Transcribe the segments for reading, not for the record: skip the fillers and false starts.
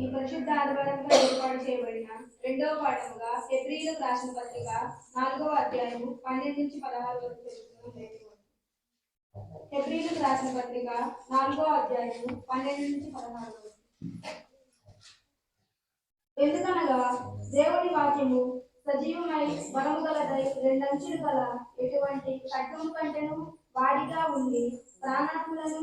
ఈ పరిశుద్ధ ఆదివారంగా ఏర్పాటు చేయబడిన రెండవ పాఠముగా హెబ్రీయులకు రాసిన పత్రిక 4వ అధ్యాయము 12 నుంచి 16 వరకు తెలుసుకున్నాం. హెబ్రీయులకు రాసిన పత్రిక 4వ అధ్యాయము 12 నుంచి 16 వరకు. ఎందుకనగా దేవుని వాక్యము సజీవమై బలము గలదై రెండంచులు గల ఎటువంటి ఖడ్గము కంటెను వాడిగా ఉండి ప్రాణాత్మలను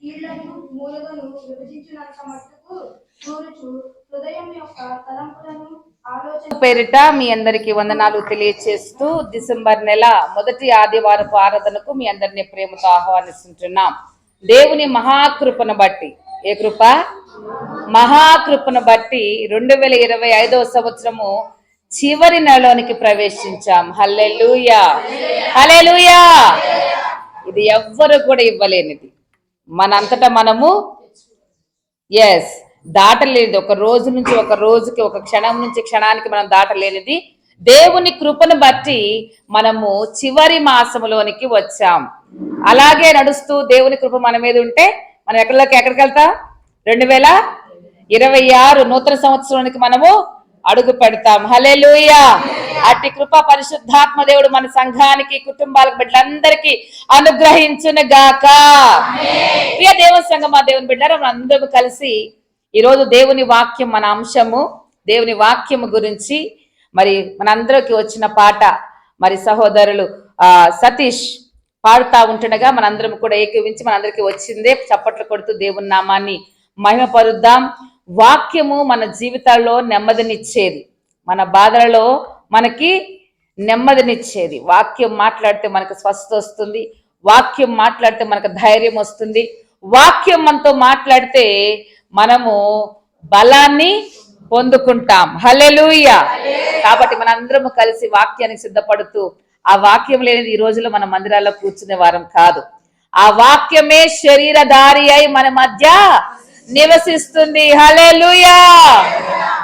కీళ్లను మూలలను విభజించినంత మట్టుకు చూరుచు హృదయం యొక్క తలంపులను ఆలోచన పేరిట మీ అందరికి వందనాలు తెలియచేస్తూ డిసెంబర్ నెల మొదటి ఆదివారపు ఆరాధనకు మీ అందరినీ ప్రేమతో ఆహ్వానిస్తుంటున్నాం. దేవుని మహాకృపను బట్టి, ఏ కృప? మహాకృపను బట్టి 2025వ సంవత్సరము చివరి నెలలోనికి ప్రవేశించాం. హల్లెలూయా, హల్లెలూయా. ఇది ఎవ్వరు కూడా ఇవ్వలేనిది, మనంతటా మనము దాటలేనిది. ఒక రోజు నుంచి ఒక రోజుకి, ఒక క్షణం నుంచి క్షణానికి మనం దాటలేనిది. దేవుని కృపను బట్టి మనము చివరి మాసములోనికి వచ్చాం. అలాగే నడుస్తూ దేవుని కృప మన మీద ఉంటే మనం ఎక్కడికి వెళ్తాం? 2026 నూతన సంవత్సరానికి మనము అడుగు పెడతాం. హల్లెలూయా. అట్టి కృప పరిశుద్ధాత్మ దేవుడు మన సంఘానికి, కుటుంబాలకు, బిడ్డలందరికీ అనుగ్రహించును గాక. ప్రియ దేవుని సంఘమా, దేవుని బిడ్డలారా, మనం అందరూ కలిసి ఈరోజు దేవుని వాక్యం మన అంశము. దేవుని వాక్యము గురించి మరి మనందరికి వచ్చిన పాట మరి సహోదరులు సతీష్ పాడుతా ఉంటుండగా మనందరం కూడా ఏకీవించి మనందరికి వచ్చిందే చప్పట్లు కొడుతూ దేవుని నామాన్ని మహిమపరుద్దాం. వాక్యము మన జీవితాల్లో నెమ్మదినిచ్చేది, మన బాధలలో మనకి నెమ్మదినిచ్చేది. వాక్యం మాట్లాడితే మనకు స్వస్థత వస్తుంది, వాక్యం మాట్లాడితే మనకు ధైర్యం వస్తుంది, వాక్యం మనతో మాట్లాడితే మనము బలాన్ని పొందుకుంటాం. హల్లెలూయా. కాబట్టి మనందరము కలిసి వాక్యానికి సిద్ధపడుతూ, ఆ వాక్యం లేనిది ఈ రోజులో మన మందిరాల్లో కూర్చునే వారం కాదు. ఆ వాక్యమే శరీరధారి అయి మన మధ్య నివసిస్తుంది. హల్లెలూయా.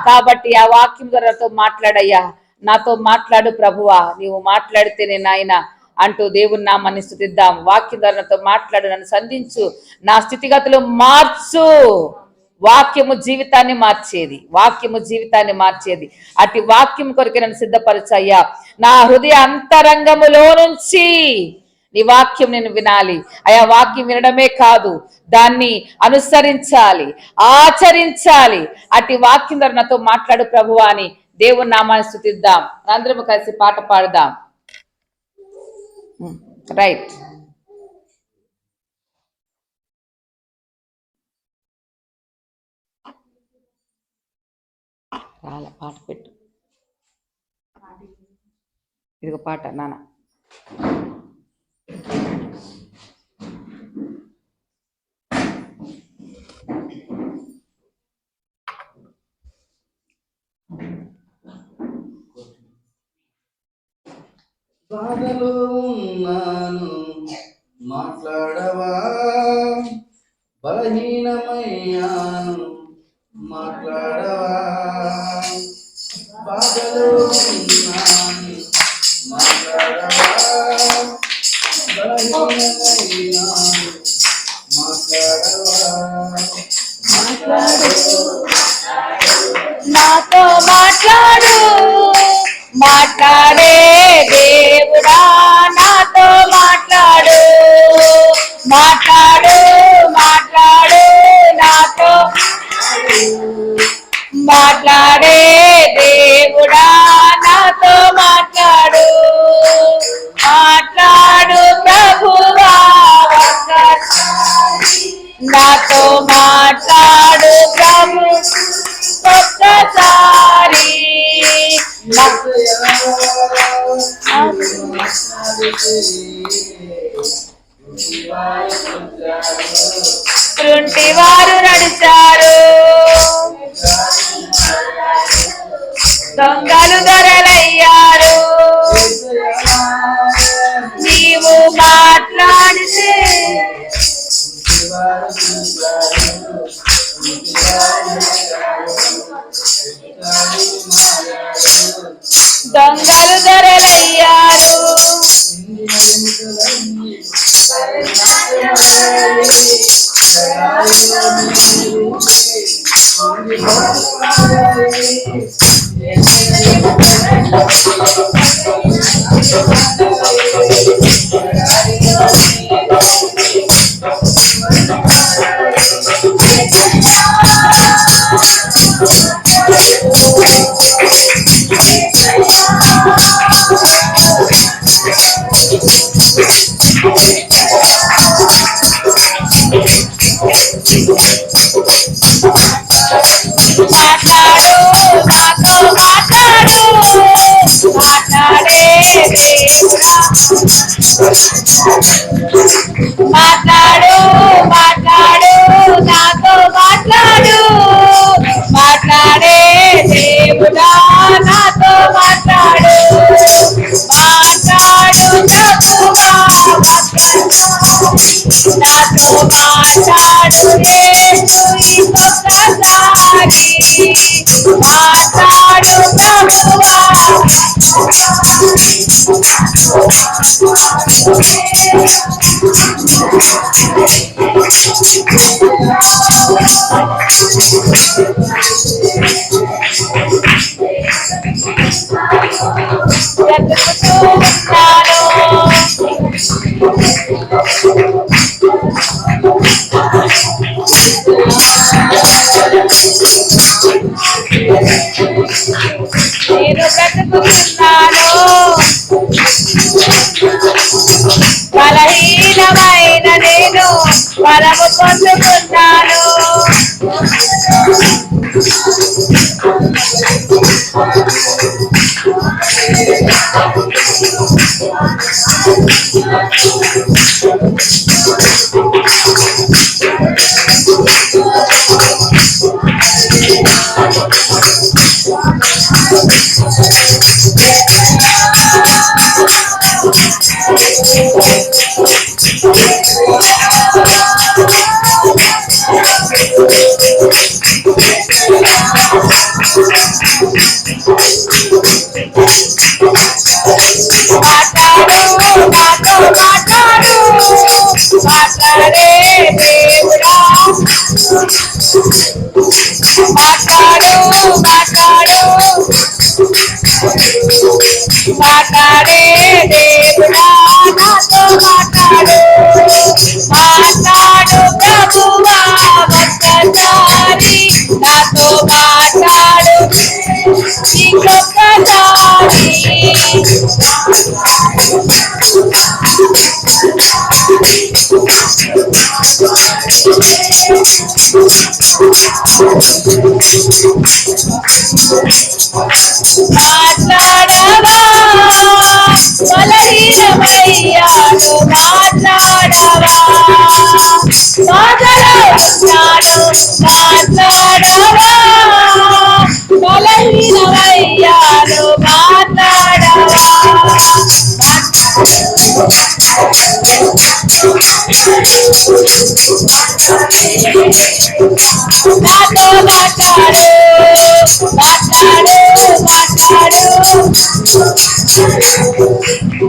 కాబట్టి ఆ వాక్యం ద్వారా మాట్లాడయ్యా, నాతో మాట్లాడు ప్రభువా, నీవు మాట్లాడితేనే నాయన అంటూ దేవుని నామాన్ని స్తుతిద్దాం. వాక్యం ద్వారా నాతో మాట్లాడు, నన్ను సంధించు, నా స్థితిగతులు మార్చు. వాక్యము జీవితాన్ని మార్చేది, వాక్యము జీవితాన్ని మార్చేది. అటు వాక్యం కొరకు నన్ను సిద్ధపరచయ్యా. నా హృదయ అంతరంగములో నుంచి నీ వాక్యం నేను వినాలి అయ్యా. వాక్యం వినడమే కాదు, దాన్ని అనుసరించాలి, ఆచరించాలి. అటు వాక్యం ద్వారా నాతో మాట్లాడు ప్రభువా అని దేవుని నామాన్ని స్తుతిద్దాం. అందరం కలిసి పాట పాడదాం. రైట్. రాలే, పాట పెట్టు. ఇదిగో పాట నాన్న. బాధలో ఉన్నాను మాట్లాడవా, బలహీనమయ్యాను మాట్లాడవా. బాధలో ఉన్నాను మాట్లాడవా, బలహీనమయ్యాను మాట్లాడవా. మాట్లాడు, నాతో మాట్లాడు, మాట్లాడే దేవుడా నాతో మాట్లాడు, మాట్లాడు, మాట్లాడు నాతో మాట్లాడే దేవుడా నాతో మాట్లాడు, మాట్లాడు ప్రభువా నాతో మాట్లాడు ప్రభు ఒక్కసారి. కుంటి వారు నడిచారు, దొంగలు దొరలయ్యారు. నీవు మాట్లాడితే దొంగలు దొరలయ్యారు. మాట్లాడు, నాతో మాట్లాడు, మాట్లాడే దేవుడా. మాట్లాడు, మాట్లాడు, నాతో మాట్లాడు, మాట్లాడే దేవుడా, నాతో మాట్లాడు. మాట్లాడు ప్రభువా, నాతో మాట్లాడు యేసు ఇంకొకసారి. మాట్లాడు ప్రభువా, బ్రతుకుతూ ఉన్నాను. నేను బ్రతుకుతున్నాను, బలహీనమైన నేను బలము పొందుకున్నాను. మాట్లాడు, నాతో మాట్లాడు, మాట్లాడే దేవుడా. మాట్లాడు, మాట్లాడు, మాట్లాడే దేవుడా, నాతో మాట్లాడు. మాట్లాడు ప్రభువా, ఒక్కసారి నాతో మాట్లాడు ఇంకొకసారి. మాట్లాడవా, బలహీనమయ్యాను, మాట్లాడవా, బాధలో మాట్లాడవా, బలహీనమయ్యాను, మాట్లాడవా. నాతో మాట్లాడు, మాట్లాడు, మాట్లాడు,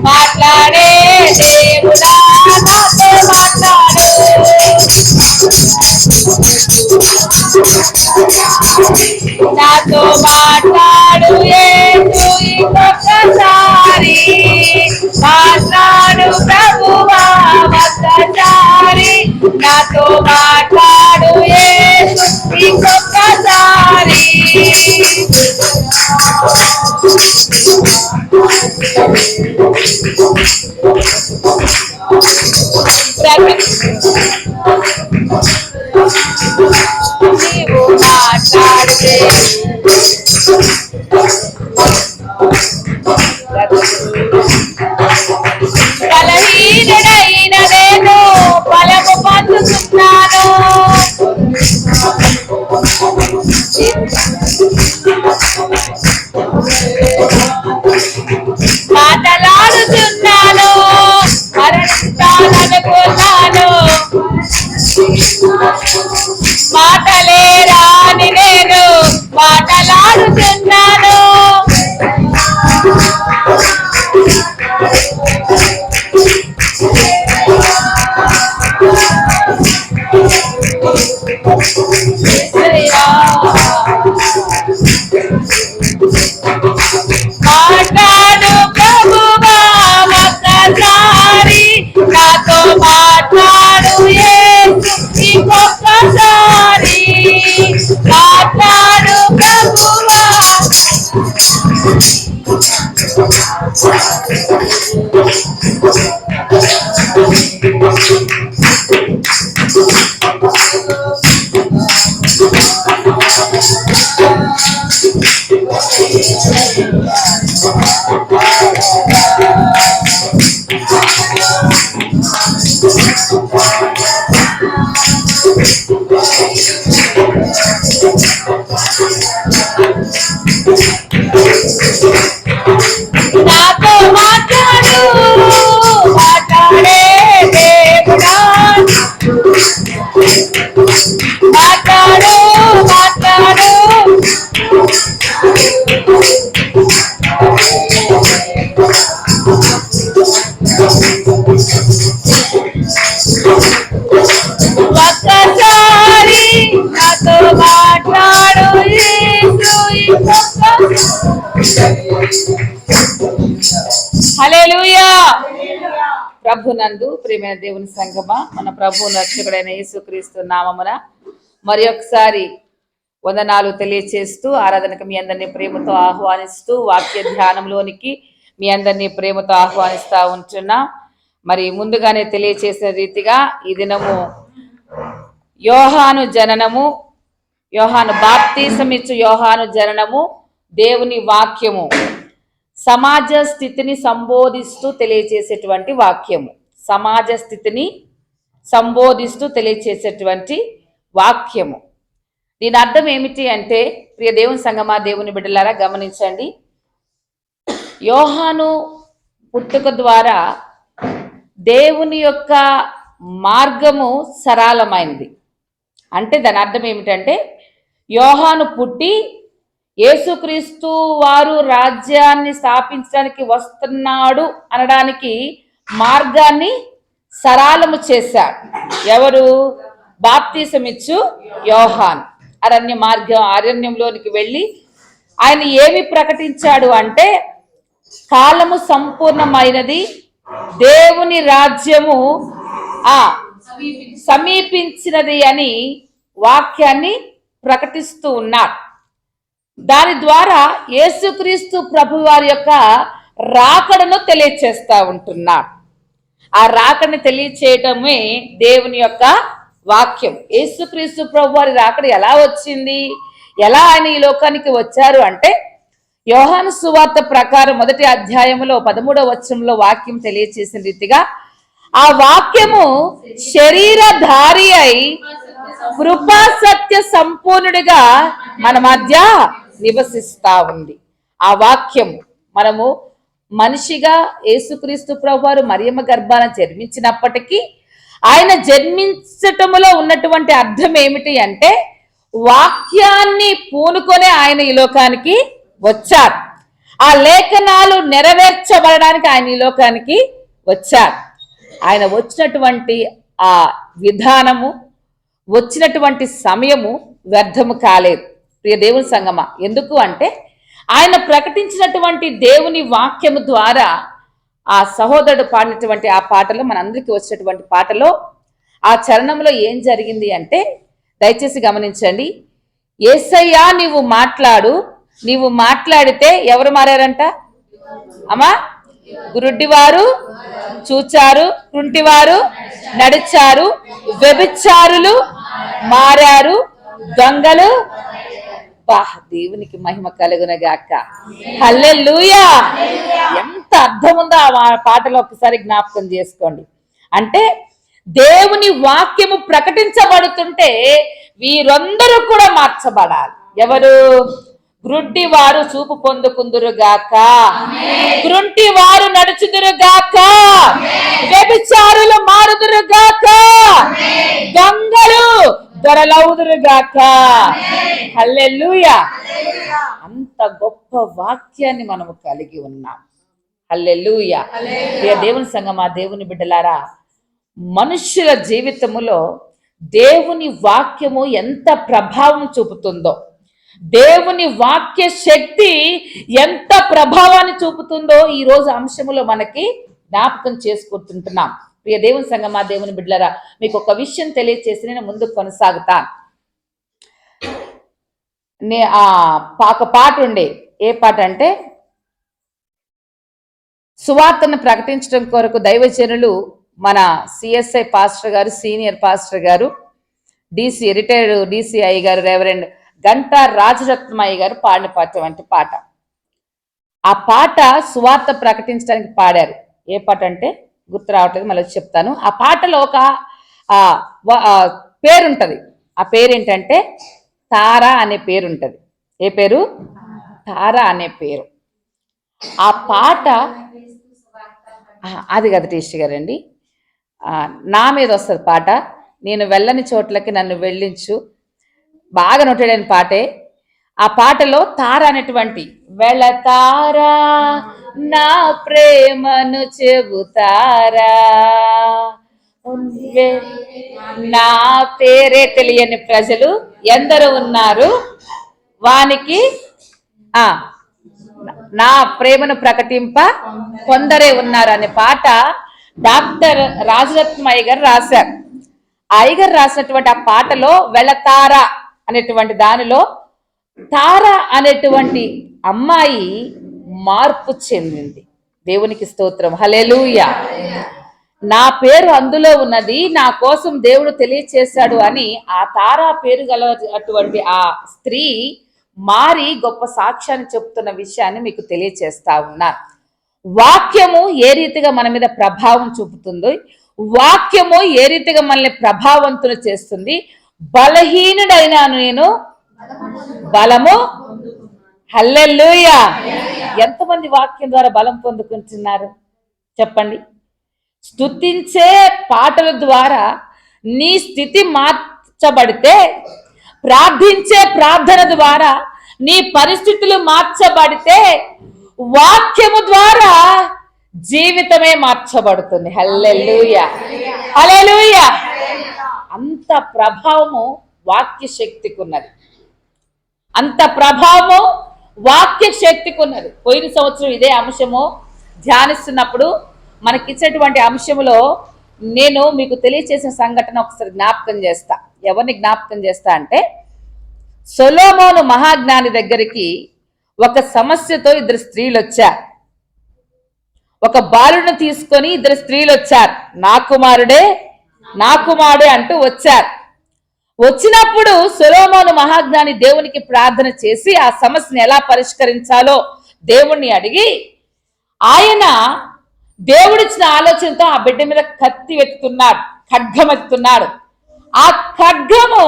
మాట్లాడే దేవుడా, నాతో మాట్లాడు. నాతో మాట్లాడు యేసు ఇంకొకసారి. మాట్లాడు ప్రభువా, ఒక్కసారి నాతో మాట్లాడు యేసు ఇంకొకసారి. నీవు మాట్లాడితే బలహీనుడైన నేను బలము పొందుతున్నాను. మాటలాడుతున్నాను, మరణిస్తాననుకున్నాను, మాటలే రాని నేను మాటలాడుతున్నాను. ఒక్కసారి మాట్లాడు ప్రభువా. నాతో మాట్లాడు, మాట్లాడే దేవుడా, మాట్లాడు మాట్లాడు. ఒక్కసారి నాతో మాట్లాడు యేసు. హల్లెలూయా. ప్రభునందు ప్రియమైన దేవుని సంగమా, మన ప్రభు రక్షకుడైన యేసుక్రీస్తు నామమున మరి ఒకసారి వందనాలు తెలియచేస్తూ ఆరాధనకు మీ అందరినీ ప్రేమతో ఆహ్వానిస్తూ వాక్య ధ్యానంలోనికి మీ అందరినీ ప్రేమతో ఆహ్వానిస్తూ ఉంటున్నా. మరి ముందుగానే తెలియచేసిన రీతిగా ఈ దినము యోహాను జననము, యోహాను బాప్తీసమిచ్చు యోహాను జననము, దేవుని వాక్యము, సమాజ స్థితిని సంబోధిస్తూ తెలియచేసేటువంటి వాక్యము, సమాజ స్థితిని సంబోధిస్తూ తెలియచేసేటువంటి వాక్యము. దీని అర్థం ఏమిటి అంటే, ప్రియ దేవుని సంగమా, దేవుని బిడ్డలారా గమనించండి. యోహాను పుట్టుక ద్వారా దేవుని యొక్క మార్గము సరళమైంది. అంటే దాని అర్థం ఏమిటంటే, యోహాను పుట్టి యేసుక్రీస్తు వారు రాజ్యాన్ని స్థాపించడానికి వస్తున్నాడు అనడానికి మార్గాన్ని సరళము చేశాడు. ఎవరు? బాప్తీసమిచ్చు యోహాన్. అరణ్యంలోనికి వెళ్ళి ఆయన ఏమి ప్రకటించాడు అంటే, కాలము సంపూర్ణమైనది, దేవుని రాజ్యము సమీపించినది అని వాక్యాన్ని ప్రకటిస్తూ ఉన్నారు. దాని ద్వారా యేసుక్రీస్తు ప్రభు వారి యొక్క రాకడను తెలియచేస్తా ఉంటున్నాడు. ఆ రాకడని తెలియచేయటమే దేవుని యొక్క వాక్యం. యేసుక్రీస్తు ప్రభు వారి రాకడ ఎలా వచ్చింది, ఎలా ఆయన ఈ లోకానికి వచ్చారు అంటే, యోహాను సువార్త ప్రకారం 1వ అధ్యాయంలో 13వ వచనంలో వాక్యం తెలియచేసిన రీతిగా ఆ వాక్యము శరీరధారి అయి కృపా సత్య సంపూర్ణుడిగా మన మధ్య నివసిస్తా ఉంది. ఆ వాక్యం మనము మనిషిగా యేసుక్రీస్తు ప్రభువారు మరియమ్మ గర్భాన జన్మించినప్పటికీ ఆయన జన్మించటములో ఉన్నటువంటి అర్థం ఏమిటి అంటే, వాక్యాన్ని పూనుకొనే ఆయన ఈ లోకానికి వచ్చారు. ఆ లేఖనాలు నెరవేర్చబడడానికి ఆయన ఈ లోకానికి వచ్చారు. ఆయన వచ్చినటువంటి ఆ విధానము, వచ్చినటువంటి సమయము వ్యర్థము కాలేదు ప్రియ దేవుని సంగమా. ఎందుకు అంటే, ఆయన ప్రకటించినటువంటి దేవుని వాక్యము ద్వారా ఆ సహోదరుడు పాడినటువంటి ఆ పాటలో, మనందరికీ వచ్చినటువంటి పాటలో ఆ చరణంలో ఏం జరిగింది అంటే, దయచేసి గమనించండి. యేసయ్యా నీవు మాట్లాడు, నీవు మాట్లాడితే ఎవరు మారారంట అమ్మా? గురుడ్డివారు చూచారు, కుంటివారు నడిచారు, వ్యభిచారులు మారారు, దొంగలు. దేవునికి మహిమ కలుగునగాక. హల్లెలూయా. ఎంత అర్థం ఉందో ఆ పాటలో ఒకసారి జ్ఞాపకం చేసుకోండి. అంటే దేవుని వాక్యము ప్రకటించబడుతుంటే వీరందరూ కూడా మార్చబడాలి. ఎవరు? గ్రుడ్డి వారు చూపు పొందుకుందురుగాక, గ్రుంటి వారు నడుచుదురుగాక, వ్యభిచారులు మారుదురుగాక, దొంగలు దొరలవుదురుగాక. హల్లెలూయా. అంత గొప్ప వాక్యాన్ని మనము కలిగి ఉన్నాం. హల్లెలూయా. దేవుని సంగమా, దేవుని బిడ్డలారా, మనుష్యుల జీవితములో దేవుని వాక్యము ఎంత ప్రభావం చూపుతుందో, దేవుని వాక్య శక్తి ఎంత ప్రభావాన్ని చూపుతుందో ఈ రోజు అంశములో మనకి జ్ఞాపకం చేసుకుంటున్నాం. ప్రియ దేవుని సంగమా, దేవుని బిడ్డలారా, మీకు ఒక విషయం తెలియచేసి నేను ముందుకు కొనసాగుతా. ఒక పాట ఉండే, ఏ పాట అంటే, సువార్తను ప్రకటించడం కొరకు దైవజనులు మన సిఎస్ఐ పాస్టర్ గారు, సీనియర్ పాస్టర్ గారు, రిటైర్డ్ DCI గారు రెవరెండ్ గంటా రాజరత్నమయ్య గారు పాడినటువంటి పాట. ఆ పాట సువార్త ప్రకటించడానికి పాడారు. ఏ పాట అంటే గుర్తు రావట్లేదు, మళ్ళీ చెప్తాను. ఆ పాటలో ఒక పేరుంటది. ఆ పేరు ఏంటంటే తారా అనే పేరు ఉంటది. ఏ పేరు? తారా అనే పేరు. ఆ పాట అది కదా టీచర్ గారండి, నా మీద వస్తుంది పాట. నేను వెళ్ళని చోట్లకి నన్ను వెళ్ళించు, బాగా నోటెడైన పాటే. ఆ పాటలో తార అనేటువంటి, వెళతారా నా ప్రేమను చెబుతారా, నా పేరే తెలియని ప్రజలు ఎందరో ఉన్నారు, వానికి నా ప్రేమను ప్రకటింప కొందరే ఉన్నారు అనే పాట డాక్టర్ రాజరత్నమయ్య గారు రాశారు. అయ్యగారు రాసినటువంటి ఆ పాటలో వెళతారా అనేటువంటి దానిలో తార అనేటువంటి అమ్మాయి మార్పు చెందింది. దేవునికి స్తోత్రం, హల్లెలూయా. నా పేరు అందులో ఉన్నది, నా కోసం దేవుడు తెలియచేశాడు అని ఆ తారా పేరు గల అటువంటి ఆ స్త్రీ మారి గొప్ప సాక్ష్యాన్ని చెప్తున్న విషయాన్ని మీకు తెలియచేస్తా ఉన్నా. వాక్యము ఏ రీతిగా మన మీద ప్రభావం చూపుతుందో, వాక్యము ఏ రీతిగా మనల్ని ప్రభావవంతులు చేస్తుంది. బలహీనుడైన నేను బలము, హల్లెలూయా. ఎంతమంది వాక్యం ద్వారా బలం పొందుకుంటున్నారు చెప్పండి? స్తుతించే పాటల ద్వారా నీ స్థితి మార్చబడితే, ప్రార్థించే ప్రార్థన ద్వారా నీ పరిస్థితులు మార్చబడితే, వాక్యము ద్వారా జీవితమే మార్చబడుతుంది. హల్లెలూయా, హల్లెలూయా. అంత ప్రభావము వాక్య శక్తికి ఉన్నది, అంత ప్రభావము వాక్య శక్తికి ఉన్నది. పోయిన సంవత్సరం ఇదే అంశము ధ్యానిస్తున్నప్పుడు మనకిచ్చేటువంటి అంశములో నేను మీకు తెలియచేసిన సంఘటన ఒకసారి జ్ఞాపకం చేస్తా. ఎవరిని జ్ఞాపకం చేస్తా అంటే, సొలొమోను మహాజ్ఞాని దగ్గరికి ఒక సమస్యతో ఇద్దరు స్త్రీలు వచ్చారు. ఒక బాలుడిని తీసుకొని ఇద్దరు స్త్రీలు వచ్చారు. నా కుమారుడే నా కుమారుడే అంటూ వచ్చారు. వచ్చినప్పుడు సొలొమోను మహాజ్ఞాని దేవునికి ప్రార్థన చేసి ఆ సమస్యను ఎలా పరిష్కరించాలో దేవుణ్ణి అడిగి, ఆయన దేవుడిచ్చిన ఆలోచనతో ఆ బిడ్డ మీద కత్తి వెతుకుతున్నాడు, ఖడ్గం ఎత్తుతున్నాడు. ఆ ఖడ్గము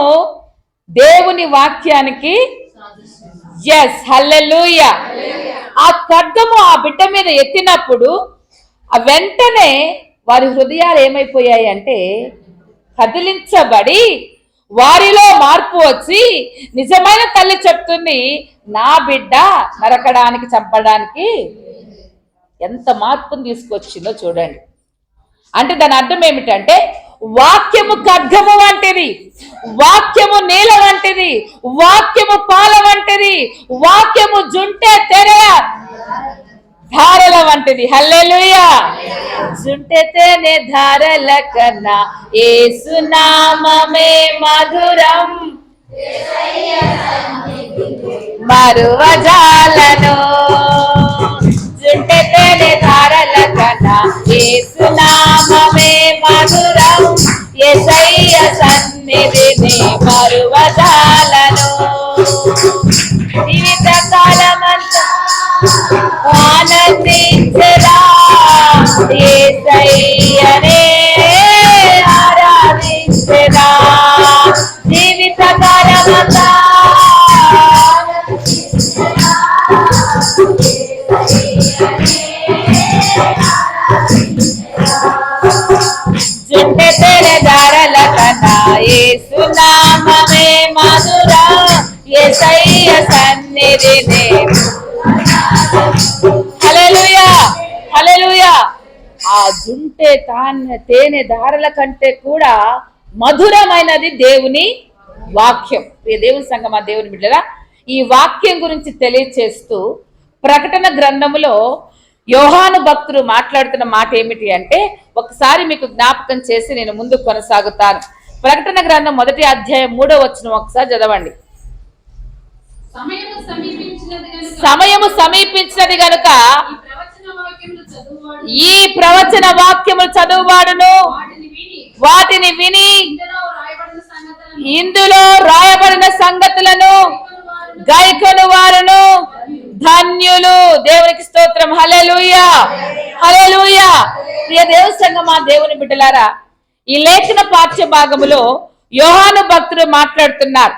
దేవుని వాక్యానికి, ఎస్, హల్లెలూయా. ఆ ఖడ్గము ఆ బిడ్డ మీద ఎత్తినప్పుడు ఆ వెంటనే వారి హృదయాలు ఏమైపోయాయి అంటే కదిలించబడి వారిలో మార్పు వచ్చి, నిజమైన తల్లి చెప్తుంది, నా బిడ్డ నరకడానికి చంపడానికి ఎంత మార్పును తీసుకొచ్చిందో చూడండి. అంటే దాని అర్థం ఏమిటంటే, వాక్యము ఖడ్గము వంటిది, వాక్యము నీల వంటిది, వాక్యము పాల వంటిది, వాక్యము జుంటే తెర ధారల వంటిది. హల్లెలూయా. జుంటే తేనె ధారల కన్నా యేసు నామమే మధురం, మరువజాలను. జుంటే తేనె ధారల కన్నా యేసు నామమే మధురం, యేసయ్య సన్నిధిని మరువజాలను. జీవిత కాలమంతా ఆనందించరా, యేసయ్యనే ఆరాధించరా. జీవిత కాలమంతా జుంటే తెర దారల కన్నా యేసు నామమే మధురం, యేసయ్య సన్నిధిని. హల్లెలూయా, హల్లెలూయా. ఆ జుంటే తేనె దారల కంటే కూడా మధురమైనది దేవుని వాక్యం. దేవుని సంగమా, దేవుని బిడ్డరా, ఈ వాక్యం గురించి తెలియచేస్తూ ప్రకటన గ్రంథములో యోహాను భక్తుడు మాట్లాడుతున్న మాట ఏమిటి అంటే, ఒకసారి మీకు జ్ఞాపకం చేసి నేను ముందు కొనసాగుతాను. ప్రకటన గ్రంథం 1వ అధ్యాయం 3వ వచనం ఒకసారి చదవండి. సమయము సమీపించినది గనుక ఈ ప్రవచన వాక్యములు చదువువాడును వాటిని విని ఇందులో రాయబడిన సంగతులను గైకొను వారును ధన్యులు. దేవునికి స్తోత్రం. హల్లెలూయా, హల్లెలూయా. ప్రియ దేవుని సంగమా, దేవుని బిడ్డలారా, ఈ లేఖన పాఠ్య భాగములో యోహాను భక్తుడు మాట్లాడుతున్నారు.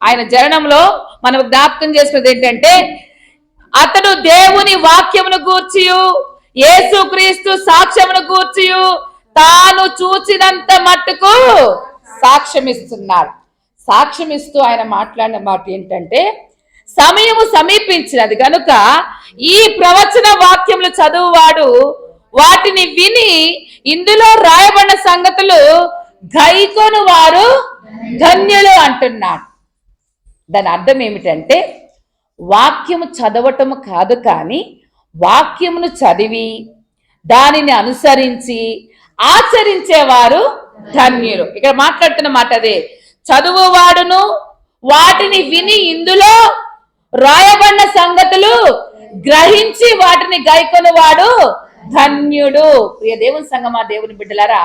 ఆయన జననంలో మనం జ్ఞాపకం చేసుకున్నది ఏంటంటే, అతడు దేవుని వాక్యమును గూర్చియు యేసుక్రీస్తు సాక్ష్యమును గూర్చియు తాను చూచినంత మట్టుకు సాక్ష్యమిస్తున్నాడు. సాక్ష్యమిస్తూ ఆయన మాట్లాడిన మాట ఏంటంటే, సమయము సమీపించినది గనుక ఈ ప్రవచన వాక్యములు చదువువాడు వాటిని విని ఇందులో రాయబడిన సంగతులు గైకొను వారు ధన్యులు అంటున్నాడు. దాని అర్థం ఏమిటంటే, వాక్యము చదవటము కాదు, కానీ వాక్యమును చదివి దానిని అనుసరించి ఆచరించేవారు ధన్యులు. ఇక్కడ మాట్లాడుతున్న మాట అదే. చదువువాడును వాటిని విని ఇందులో రాయబడిన సంగతులు గ్రహించి వాటిని గైకొనువాడు ధన్యుడు. ప్రియ దేవుని సంగమా, దేవుని బిడ్డలారా,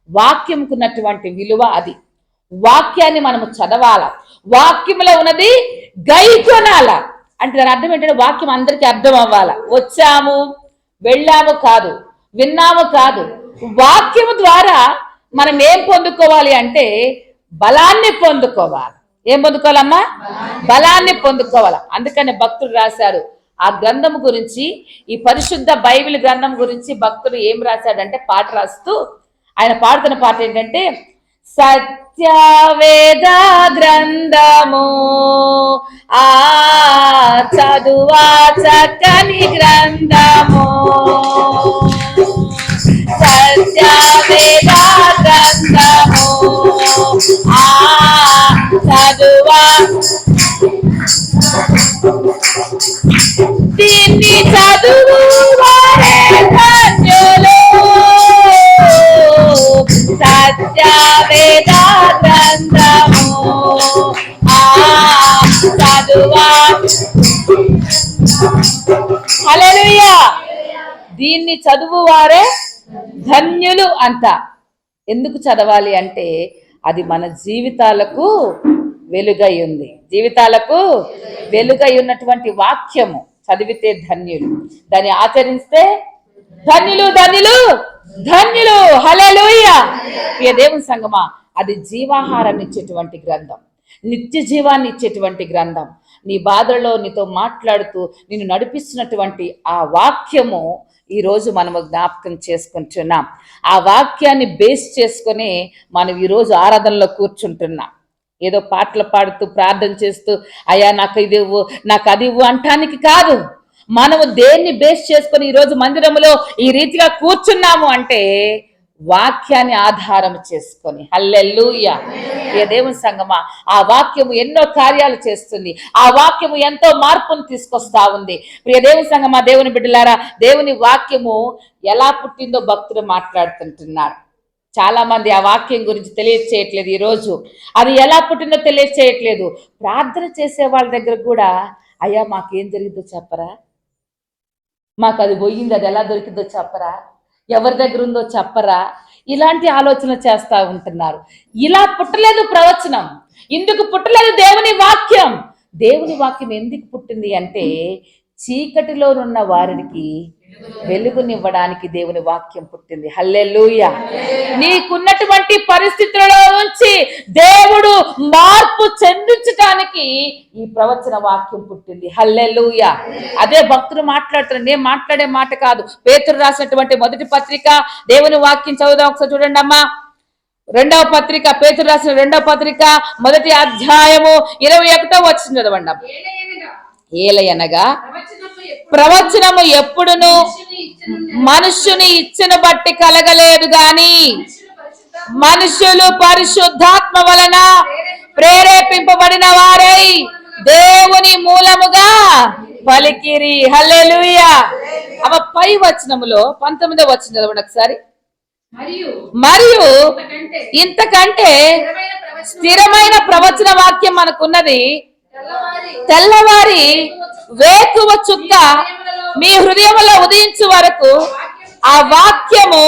వాక్యంకున్నటువంటి విలువ అది. వాక్యాన్ని మనము చదవాల, వాక్యంలో ఉన్నది గైకొనాల. అంటే దాని అర్థం ఏంటంటే, వాక్యం అందరికీ అర్థం అవ్వాల. వచ్చాము వెళ్ళాము కాదు, విన్నాము కాదు. వాక్యము ద్వారా మనం ఏం పొందుకోవాలి అంటే బలాన్ని పొందుకోవాలి. ఏం పొందుకోవాలమ్మా? బలాన్ని పొందుకోవాలి. అందుకని భక్తుడు రాశారు ఆ గ్రంథం గురించి, ఈ పరిశుద్ధ బైబిల్ గ్రంథం గురించి భక్తుడు ఏం రాశాడంటే, పాట రాస్తూ ఆయన పాడుతున్న పాట ఏంటంటే, సత్యవేద గ్రంథము ఆ చదువా చక్కని గ్రంథము, సత్యవేద గ్రంథము ఆ చదువా దీన్ని చదువు వారే ధన్యులు, సత్యవేద గ్రంథము ఆ చదువా. హల్లెలూయా. దీన్ని చదువు వారే ధన్యులు అంట. ఎందుకు చదవాలి అంటే, అది మన జీవితాలకు వెలుగై ఉంది. జీవితాలకు వెలుగై ఉన్నటువంటి వాక్యము చదివితే ధన్యులు, దాన్ని ఆచరిస్తే ధన్యులు, ధన్యులు, ధన్యులు. హల్లెలూయా. ప్రియ దేవుని సంగమా, అది జీవాహారాన్ని ఇచ్చేటువంటి గ్రంథం, నిత్య జీవాన్ని ఇచ్చేటువంటి గ్రంథం. నీ బాధల్లో నీతో మాట్లాడుతూ నిన్ను నడిపిస్తున్నటువంటి ఆ వాక్యము ఈరోజు మనము జ్ఞాపకం చేసుకుంటున్నాం. ఆ వాక్యాన్ని బేస్ చేసుకొని మనం ఈరోజు ఆరాధనలో కూర్చుంటున్నాం. ఏదో పాటలు పాడుతూ ప్రార్థన చేస్తూ అయ్యా నాకు ఇది ఇవ్వు, నాకు అది ఇవ్వు అంటానికి కాదు. మనము దేన్ని బేస్ చేసుకొని ఈరోజు మందిరంలో ఈ రీతిగా కూర్చున్నాము అంటే వాక్యాన్ని ఆధారం చేసుకొని. హల్లెలూయా. ప్రియ దేవుని సంగమా, ఆ వాక్యము ఎన్నో కార్యాలు చేస్తుంది. ఆ వాక్యము ఎంతో మార్పును తీసుకొస్తా ఉంది. ప్రియ దేవుని సంగమా, దేవుని బిడ్డలారా, దేవుని వాక్యము ఎలా పుట్టిందో భక్తులు మాట్లాడుతుంటున్నారు. చాలా మంది ఆ వాక్యం గురించి తెలియచేయట్లేదు. ఈరోజు అది ఎలా పుట్టిందో తెలియచేయట్లేదు. ప్రార్థన చేసే వాళ్ళ దగ్గర కూడా అయ్యా మాకేం జరిగిందో చెప్పరా, మాకు అది పోయింది, అది ఎలా దొరికిందో చెప్పరా, ఎవరి దగ్గర ఉందో చెప్పరా, ఇలాంటి ఆలోచన చేస్తూ ఉంటున్నారు. ఇలా పుట్టలేదు ప్రవచనం. ఇందుకు పుట్టలేదు దేవుని వాక్యం. దేవుని వాక్యం ఎందుకు పుట్టింది అంటే, చీకటిలోనున్న వారికి వెలుగునివ్వడానికి దేవుని వాక్యం పుట్టింది. హల్లెలూయా. నీకున్నటువంటి పరిస్థితులలో నుంచి దేవుడు మార్పు చెందించడానికి ఈ ప్రవచన వాక్యం పుట్టింది. హల్లెలూయా. అదే భక్తులు మాట్లాడుతున్నారు, నేను మాట్లాడే మాట కాదు. పేతురు రాసినటువంటి మొదటి పత్రిక దేవుని వాక్యం చదువుదాం ఒకసారి చూడండి అమ్మా. రెండవ పత్రిక, పేతురు రాసిన రెండవ పత్రిక 1వ అధ్యాయము 21వ వచనం చదవండి అమ్మా. ఏలయనగా ప్రవచనము ఎప్పుడును మనుష్యుని ఇచ్చను బట్టి కలగలేదు గాని మనుషులు పరిశుద్ధాత్మ వలన ప్రేరేపింపబడిన వారై దేవుని మూలముగా పలికిరి. హల్లెలూయా. అవ పై వచనములో 19వ వచనం చదవండి ఒకసారి. మరియు మరియు ఇంతకంటే ఇంతకంటే స్థిరమైన ప్రవచన వాక్యం మనకున్నది. తెల్లవారి తెల్లవారి వేకువ చుక్క మీ హృదయములో ఉదయించు వరకు ఆ వాక్యము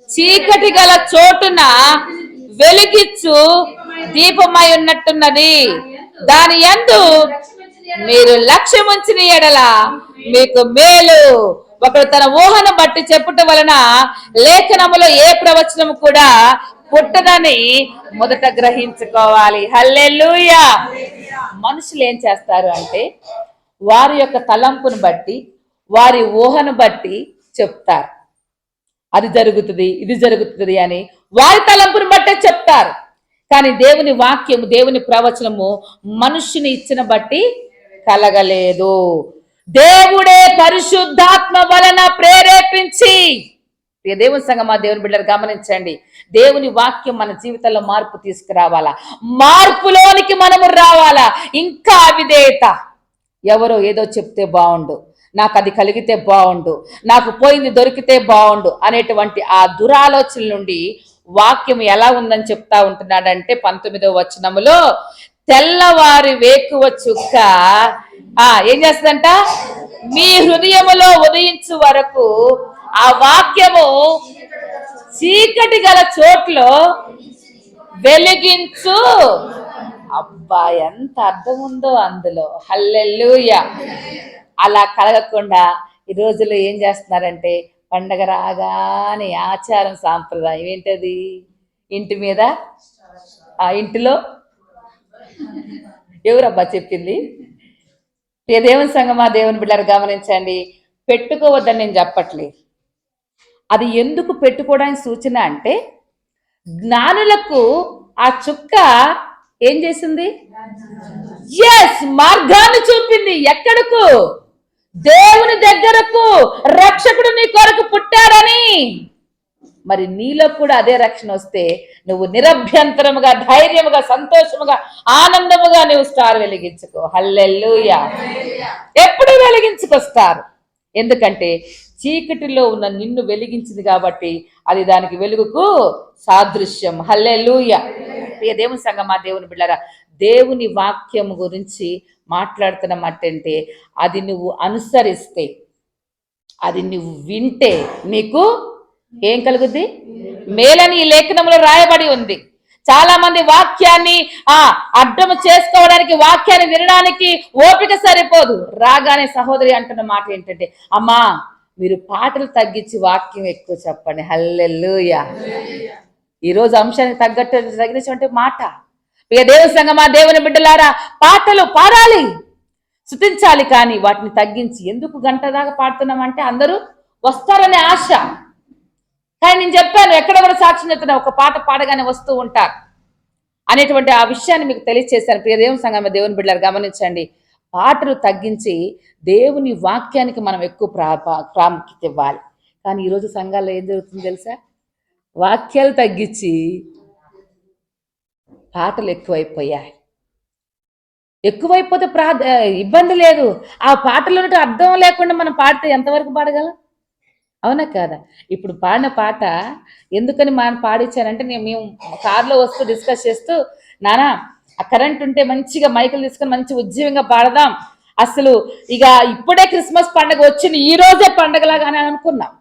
చీకటి గల చోటున వెలిగిచ్చు దీపమై ఉన్నట్టున్నది. దాని యందు మీరు లక్ష్యముంచిన ఎడల మీకు మేలు. ఒకడు తన ఊహను బట్టి చెప్పుట వలన లేఖనములో ఏ ప్రవచనము కూడా పుట్టదని మొదట గ్రహించుకోవాలి. హల్లెలూయా. మనుషులు ఏం చేస్తారు అంటే వారి యొక్క తలంపును బట్టి వారి ఊహను బట్టి చెప్తారు. అది జరుగుతుంది, ఇది జరుగుతుంది అని వారి తలంపును బట్టే చెప్తారు. కానీ దేవుని వాక్యము, దేవుని ప్రవచనము మనుష్యుని ఇచ్చిన బట్టి కలగలేదు. దేవుడే పరిశుద్ధాత్మ వలన ప్రేరేపించి, దేవుని సంగమా దేవుని బిడ్డలు గమనించండి, దేవుని వాక్యం మన జీవితంలో మార్పు తీసుకురావాలా, మార్పులోనికి మనము రావాలా. ఇంకా అవిధేయత, ఎవరో ఏదో చెప్తే బాగుండు, నాకు అది కలిగితే బాగుండు, నాకు పోయింది దొరికితే బాగుండు అనేటువంటి ఆ దురాలోచన నుండి వాక్యం ఎలా ఉందని చెప్తా ఉంటున్నాడంటే 19వ వచనములో, తెల్లవారి వేకువ చుక్క ఏం చేస్తుందంట, మీ హృదయములో ఉదయించు వరకు ఆ వాక్యము చీకటి గల చోట్లో వెలిగించు. అబ్బా, ఎంత అర్థం ఉందో అందులో. హల్లెలూయా. అలా కలగకుండా ఈ రోజుల్లో ఏం చేస్తున్నారంటే, పండగ రాగానే ఆచారం సాంప్రదాయం ఏంటది, ఇంటి మీద ఆ ఇంటిలో ఎవరబ్బా చెప్పింది? దేవుని సంగమా దేవుని బిడ్డలు గమనించండి, పెట్టుకోవద్దని నేను చెప్పట్లేదు. అది ఎందుకు పెట్టుకోవడానికి సూచన అంటే, జ్ఞానులకు ఆ చుక్క ఏం చేసింది? ఎస్, మార్గాన్ని చూపింది. ఎక్కడకు? దేవుని దగ్గరకు. రక్షకుడు నీ కొరకు పుట్టాడని. మరి నీలో కూడా అదే రక్షణ వస్తే నువ్వు నిరభ్యంతరముగా, ధైర్యముగా, సంతోషముగా, ఆనందముగా నువ్వు స్టార్ వెలిగించుకో. హల్లెలూయా. ఎప్పుడు వెలిగించుకొస్తారు? ఎందుకంటే చీకటిలో ఉన్న నిన్ను వెలిగించింది కాబట్టి అది దానికి వెలుగుకు సాదృశ్యం. హల్లెలూయా. దేవుని సంగమా దేవుని బిడ్డలారా, దేవుని వాక్యం గురించి మాట్లాడుతున్నమాటంటే అది నువ్వు అనుసరిస్తే, అది నువ్వు వింటే నీకు ఏం కలుగుద్ది? మేలని ఈ లేఖనంలో రాయబడి ఉంది. చాలా మంది వాక్యాన్ని అర్థం చేసుకోవడానికి, వాక్యాన్ని వినడానికి ఓపిక సరిపోదు. రాగానే సహోదరి అంటున్న మాట ఏంటంటే, అమ్మా మీరు పాటలు తగ్గించి వాక్యం ఎక్కువ చెప్పండి. హల్లెలూయా. ఈరోజు అంశానికి తగినటువంటి మాట. ఇక దేవుని సంగమా దేవుని బిడ్డలారా, పాటలు పాడాలి, స్తుతించాలి, కానీ వాటిని తగ్గించి ఎందుకు గంట దాకా పాడుతున్నామంటే అందరూ వస్తారనే ఆశ. కానీ నేను చెప్పాను, ఎక్కడ కూడా సాక్ష్యం చెప్తున్నా, ఒక పాట పాడగానే వస్తూ ఉంటారు అనేటువంటి ఆ విషయాన్ని మీకు తెలియజేశాను. ప్రియ దేవుని సంగమా దేవుని బిడ్డలారా గమనించండి, పాటలు తగ్గించి దేవుని వాక్యానికి మనం ఎక్కువ ప్రాముఖ్యత ఇవ్వాలి. కానీ ఈరోజు సంఘాల్లో ఏం జరుగుతుంది తెలుసా? వాక్యాలు తగ్గించి పాటలు ఎక్కువైపోయాయి. ఎక్కువైపోతే ఇబ్బంది లేదు. ఆ పాటలు అర్థం లేకుండా మనం పాడితే ఎంతవరకు పాడగలం? అవునా కాదా? ఇప్పుడు పాడిన పాట ఎందుకని మనం పాడించానంటే, మేము కారులో వస్తూ డిస్కస్ చేస్తూ, నానా ఆ కరెంట్ ఉంటే మంచిగా మైకులు తీసుకొని మంచి ఉజ్జీవంగా పాడదాం, అసలు ఇక ఇప్పుడే క్రిస్మస్ పండుగ వచ్చింది, ఈ రోజే పండగలాగా అని అనుకున్నాం.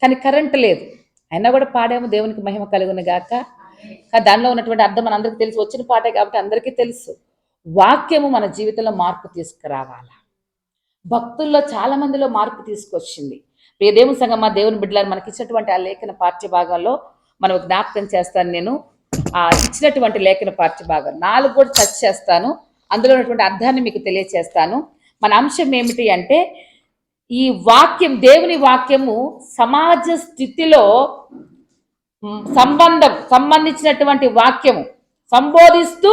కానీ కరెంట్ లేదు, అయినా కూడా పాడేమో. దేవునికి మహిమ కలుగును గాక. దానిలో ఉన్నటువంటి అర్థం మన అందరికీ తెలుసు, వచ్చిన పాటే కాబట్టి అందరికీ తెలుసు. వాక్యము మన జీవితంలో మార్పు తీసుకురావాలా. భక్తుల్లో చాలా మందిలో మార్పు తీసుకొచ్చింది. ప్రియ దేవుని సంగమా దేవుని బిడ్డలారా, మనకి ఇచ్చినటువంటి ఆ లేఖన పాఠ్య భాగంలో మనం జ్ఞాపకం చేస్తాను. నేను ఇచ్చినటువంటి లేఖన పాఠ్య భాగం 4 కూడా టచ్ చేస్తాను. అందులో ఉన్నటువంటి అర్థాన్ని మీకు తెలియచేస్తాను. మన అంశం ఏమిటి అంటే, ఈ వాక్యం, దేవుని వాక్యము సమాజ స్థితిలో సంబంధించినటువంటి వాక్యము సంబోధిస్తూ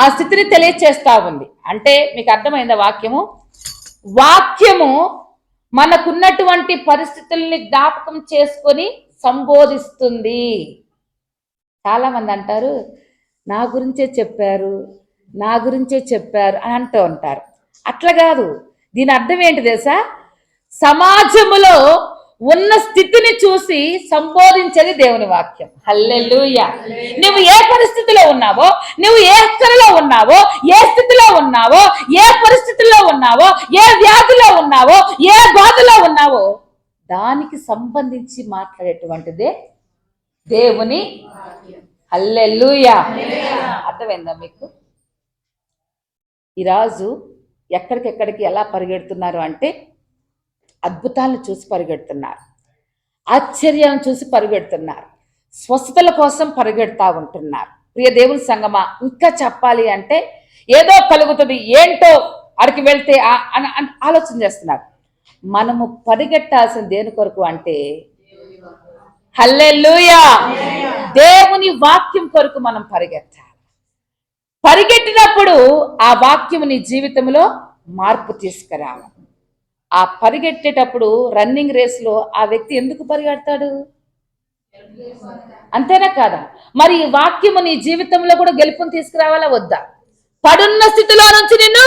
ఆ స్థితిని తెలియచేస్తా ఉంది. అంటే మీకు అర్థమైందా? వాక్యము మనకున్నటువంటి పరిస్థితుల్ని జ్ఞాపకం చేసుకొని సంబోధిస్తుంది. చాలా మంది అంటారు, నా గురించే చెప్పారు అని అంటూ ఉంటారు. అట్లా కాదు. దీని అర్థం ఏంటి తెలుసా? సమాజములో ఉన్న స్థితిని చూసి సంబోధించేది దేవుని వాక్యం. హల్లెలూయా. నువ్వు ఏ పరిస్థితిలో ఉన్నావో, నువ్వు ఏ స్థితిలో ఉన్నావో, ఏ స్థితిలో ఉన్నావో, ఏ పరిస్థితుల్లో ఉన్నావో, ఏ వ్యాధిలో ఉన్నావో, ఏ బాధలో ఉన్నావో దానికి సంబంధించి మాట్లాడేటువంటిదే దేవుని హల్లెలూయా. అర్థమైందా మీకు? ఈరోజు ఎక్కడికెక్కడికి ఎలా పరిగెడుతున్నారు అంటే అద్భుతాలను చూసి పరిగెడుతున్నారు, ఆశ్చర్యాలను చూసి పరిగెడుతున్నారు, స్వస్థతల కోసం పరిగెడతా ఉంటున్నారు. ప్రియ దేవుని సంగమా, ఇంకా చెప్పాలి అంటే ఏదో కలుగుతుంది ఏంటో అడికి వెళ్తే ఆలోచన చేస్తున్నారు. మనము పరిగెట్టాల్సిన దేని కొరకు అంటే హల్లెలూయా, దేవుని వాక్యం కొరకు మనం పరిగెత్తాలి. పరిగెట్టినప్పుడు ఆ వాక్యం నీ జీవితంలో మార్పు తీసుకురావాలి. ఆ పరిగెట్టేటప్పుడు రన్నింగ్ రేస్లో ఆ వ్యక్తి ఎందుకు పరిగెడతాడు? అంతేనా కాదా? మరి ఈ వాక్యము నీ జీవితంలో కూడా గెలుపుని తీసుకురావాలా వద్దా? పడున్న స్థితిలో నుంచి నిన్ను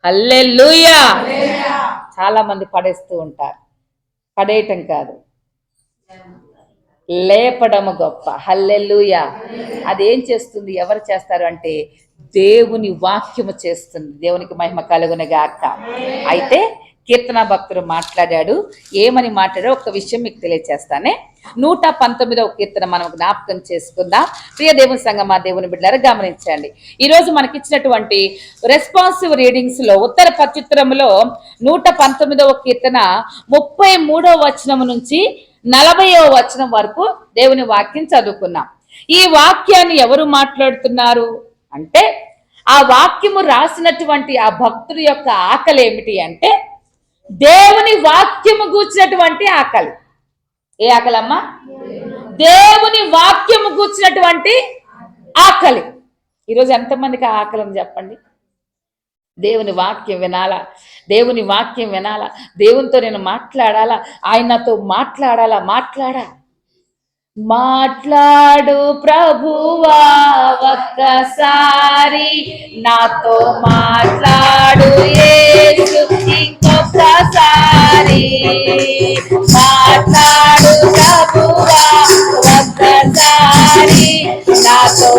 హల్లెలూయా. చాలా మంది పడేస్తూ ఉంటారు. పడేయటం కాదు, లేపడము గొప్ప. హల్లెలూయా. అదేం చేస్తుంది? ఎవరు చేస్తారు అంటే దేవుని వాక్యము చేస్తుంది. దేవునికి మహిమ కలుగునగాక. అయితే కీర్తన భక్తుడు మాట్లాడాడు. ఏమని మాట్లాడాడో ఒక విషయం మీకు తెలియజేస్తానే. 119వ కీర్తన మనం జ్ఞాపకం చేసుకుందాం. ప్రియ దేవుని సంగమా, దేవుని బిడ్డలారా గమనించండి. ఈరోజు మనకి ఇచ్చినటువంటి రెస్పాన్సివ్ రీడింగ్స్ లో ఉత్తర ప్రత్యుత్తరంలో 119వ కీర్తన 33వ వచనం నుంచి 40వ వచనం వరకు దేవుని వాక్యం చదువుకున్నాం. ఈ వాక్యాన్ని ఎవరు మాట్లాడుతున్నారు అంటే ఆ వాక్యము రాసినటువంటి ఆ భక్తుడి యొక్క ఆకలి ఏమిటి అంటే దేవుని వాక్యము గూర్చినటువంటి ఆకలి. ఏ ఆకలమ్మా? దేవుని వాక్యము గూర్చినటువంటి ఆకలి. ఈరోజు ఎంతమందికి ఆ ఆకలి అని చెప్పండి? దేవుని వాక్యం వినాలా, దేవుని వాక్యం వినాలా, దేవునితో నేను మాట్లాడాలా, ఆయనతో మాట్లాడాలా. మాట్లాడు ప్రభువా, ఒక్కసారి నాతో మాట్లాడు యేసు, ఇంకొకసారి మాట్లాడు ప్రభువా, ఒక్కసారి నాతో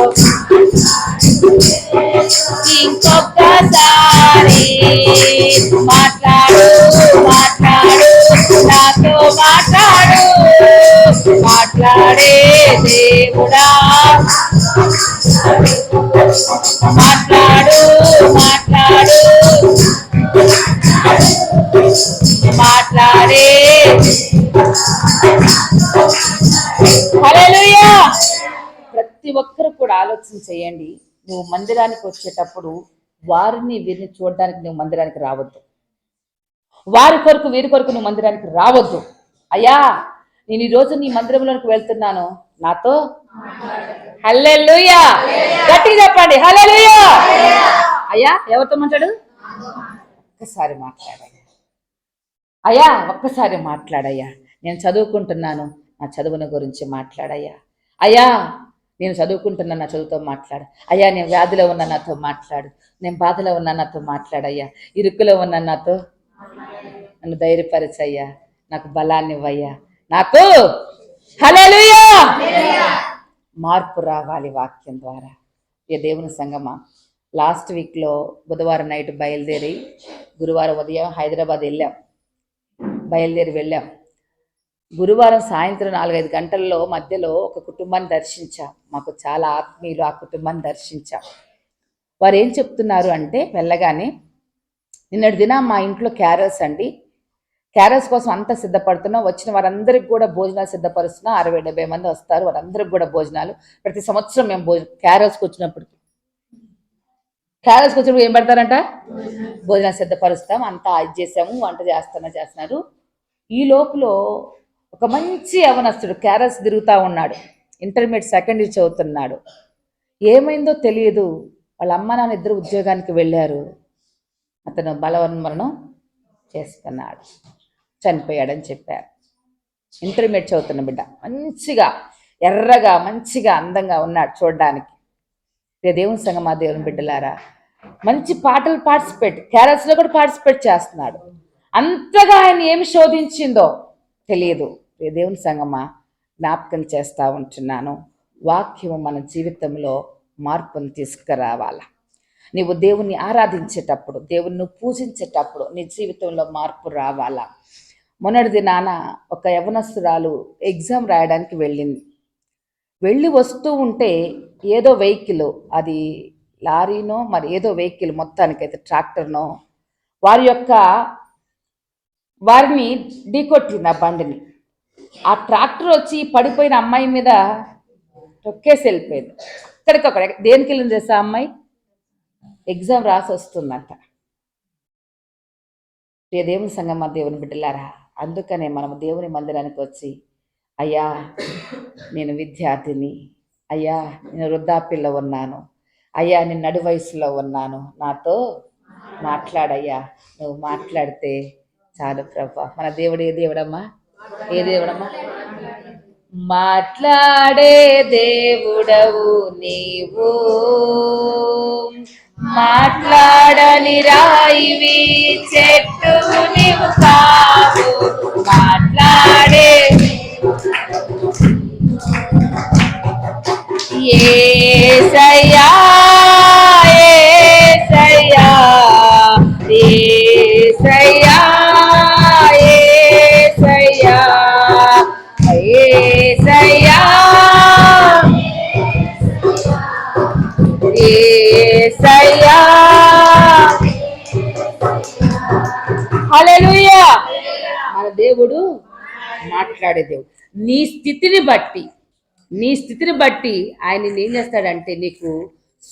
ఇంకొకసారి మాట్లాడు నాతో మాట్లాడే దేవుడా, మాట్లాడే హల్లెలూయా. ప్రతి ఒక్కరు కూడా ఆలోచన చేయండి. నువ్వు మందిరానికి వచ్చేటప్పుడు వారిని వీరిని చూడడానికి నువ్వు మందిరానికి రావద్దు. వారి కొరకు వీరి కొరకు నువ్వు మందిరానికి రావద్దు. అయ్యా, నేను ఈరోజు నీ మందిరంలోకి వెళ్తున్నాను, నాతో హల్లెలూయా. గట్టిగా చెప్పండి హల్లెలూయా. అయ్యా ఎవరితో మాట్లాడు? ఒక్కసారి మాట్లాడయ్యా. అయ్యా ఒక్కసారి మాట్లాడయ్యా. నేను చదువుకుంటున్నాను, నా చదువుని గురించి మాట్లాడయ్యా. అయ్యా నేను చదువుకుంటున్నా, నా చదువుతో మాట్లాడు. అయ్యా నేను వ్యాధిలో ఉన్నా, నాతో మాట్లాడు. నేను బాధలో ఉన్నా, నాతో మాట్లాడయ్యా. ఇరుకులో ఉన్నా, నాతో నన్ను ధైర్యపరచయ్యా. నాకు బలాన్ని ఇవ్వయ్యా. నాకు హల్లెలూయా. మార్పు రావాలి వాక్యం ద్వారా. ఈ దేవుని సంగమా, లాస్ట్ వీక్లో బుధవారం నైట్ బయలుదేరి గురువారం ఉదయం హైదరాబాద్ వెళ్ళాం. గురువారం సాయంత్రం 4-5 గంటల్లో మధ్యలో ఒక కుటుంబాన్ని దర్శించాం. మాకు చాలా ఆత్మీయులు ఆ కుటుంబాన్ని దర్శించాం. వారు ఏం చెప్తున్నారు అంటే వెళ్ళగానే, నిన్నటి దినం మా ఇంట్లో క్యారల్స్ అండి, క్యారల్స్ కోసం అంతా సిద్ధపడుతున్నాం. వచ్చిన వారందరికి కూడా భోజనాలు సిద్ధపరుస్తున్నాం. 60-70 మంది వస్తారు. వారందరికి కూడా భోజనాలు. ప్రతి సంవత్సరం మేము క్యారల్స్కి వచ్చినప్పుడు ఏం పెడతారంట? భోజనాలు సిద్ధపరుస్తాం. అంతా అది చేసాము, వంట చేస్తున్నారు. ఈ లోపల ఒక మంచి యవనస్తుడు క్యారల్స్ తిరుగుతూ ఉన్నాడు. ఇంటర్మీడియట్ సెకండ్ ఇయర్ చదువుతున్నాడు. ఏమైందో తెలియదు, వాళ్ళ అమ్మ నాన్న ఇద్దరు ఉద్యోగానికి వెళ్ళారు. అతను బలవన్మరణం చేసుకున్నాడు, చనిపోయాడని చెప్పారు. ఇంటర్మీడియట్ చదువుతున్న బిడ్డ, మంచిగా ఎర్రగా మంచిగా అందంగా ఉన్నాడు చూడడానికి. దేవుని సంగమా, దేవుని బిడ్డలారా, మంచి పాటలు క్యారల్స్లో కూడా పార్టిసిపేట్ చేస్తున్నాడు. అంతగా ఆయన ఏమి శోధించిందో తెలియదు. దేవుని సంగమా, జ్ఞాపకం చేస్తూ ఉంటున్నాను, వాక్యము మన జీవితంలో మార్పును తీసుకురావాలా. నీవు దేవుణ్ణి ఆరాధించేటప్పుడు, దేవుణ్ణి పూజించేటప్పుడు నీ జీవితంలో మార్పు రావాలా. మొన్నటి దినాన ఒక యవనస్తురాలు ఎగ్జామ్ రాయడానికి వెళ్ళి వస్తూ ఉంటే ఏదో వెహికల్, అది లారీనో మరి ఏదో వెహికల్, మొత్తానికైతే ట్రాక్టర్నో, వారిని ఢీకొట్టింది ఆ బండిని. ఆ ట్రాక్టర్ వచ్చి పడిపోయిన అమ్మాయి మీద తొక్కేసి వెళ్ళిపోయింది. అక్కడికక్కడ. దేనికి వెళ్ళింది తెలుసా అమ్మాయి? ఎగ్జామ్ రాసి వస్తుందంట. దేవుని సంగమా, దేవుని బిడ్డలారా, అందుకనే మనం దేవుని మందిరానికి వచ్చి, అయ్యా నేను విద్యార్థిని, అయ్యా నేను వృద్ధాప్యంలో ఉన్నాను, అయ్యా నేను నడు వయసులో ఉన్నాను, నాతో మాట్లాడయ్యా, నువ్వు మాట్లాడితే చాలు ప్రభా. మన దేవుడు ఏ దేవుడమ్మా? ఏ దేవుడమ్మా? మాట్లాడే దేవుడవు నీవు, మాట్లాడని రాయివి చెట్టు నీవు కావు, మాట్లాడే యేసయ్యా యేసయ్యా యేసయ్యా యేసయ్యా యేసయ్యా యేసయ్యా. హల్లెలూయా. మన దేవుడు మాట్లాడే దేవుడు. నీ స్థితిని బట్టి ఆయన ఏం చేస్తాడంటే నీకు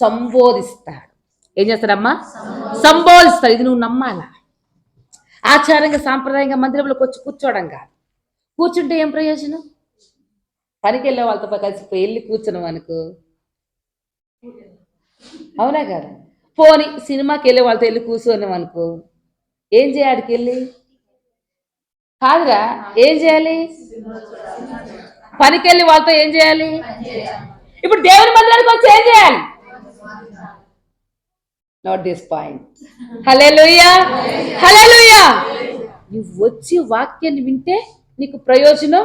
సంబోధిస్తాడు. ఏం చేస్తాడమ్మా? సంబోధిస్తాడు. ఇది నువ్వు నమ్మాలా. ఆచారంగా సాంప్రదాయంగా మందిరంలోకి వచ్చి కూర్చోవడం కాదు. కూర్చుంటే ఏం ప్రయోజనం? పనికి వెళ్ళే వాళ్ళతో కలిసి వెళ్ళి కూర్చున్నాం అనుకో, అవునా కదా? పోని సినిమాకి వెళ్ళే వాళ్ళతో వెళ్ళి కూర్చున్నాం అనుకో, ఏం చేయాడికి వెళ్ళి? కాదురా, ఏం చేయాలి? పనికి వెళ్ళి వాళ్ళతో ఏం చేయాలి? ఇప్పుడు దేవుని మందిరానికి వచ్చి ఏం చేయాలి? Not this point. Hallelujah hallelujah. నువ్వు వచ్చి వాక్యాన్ని వింటే నీకు ప్రయోజనం,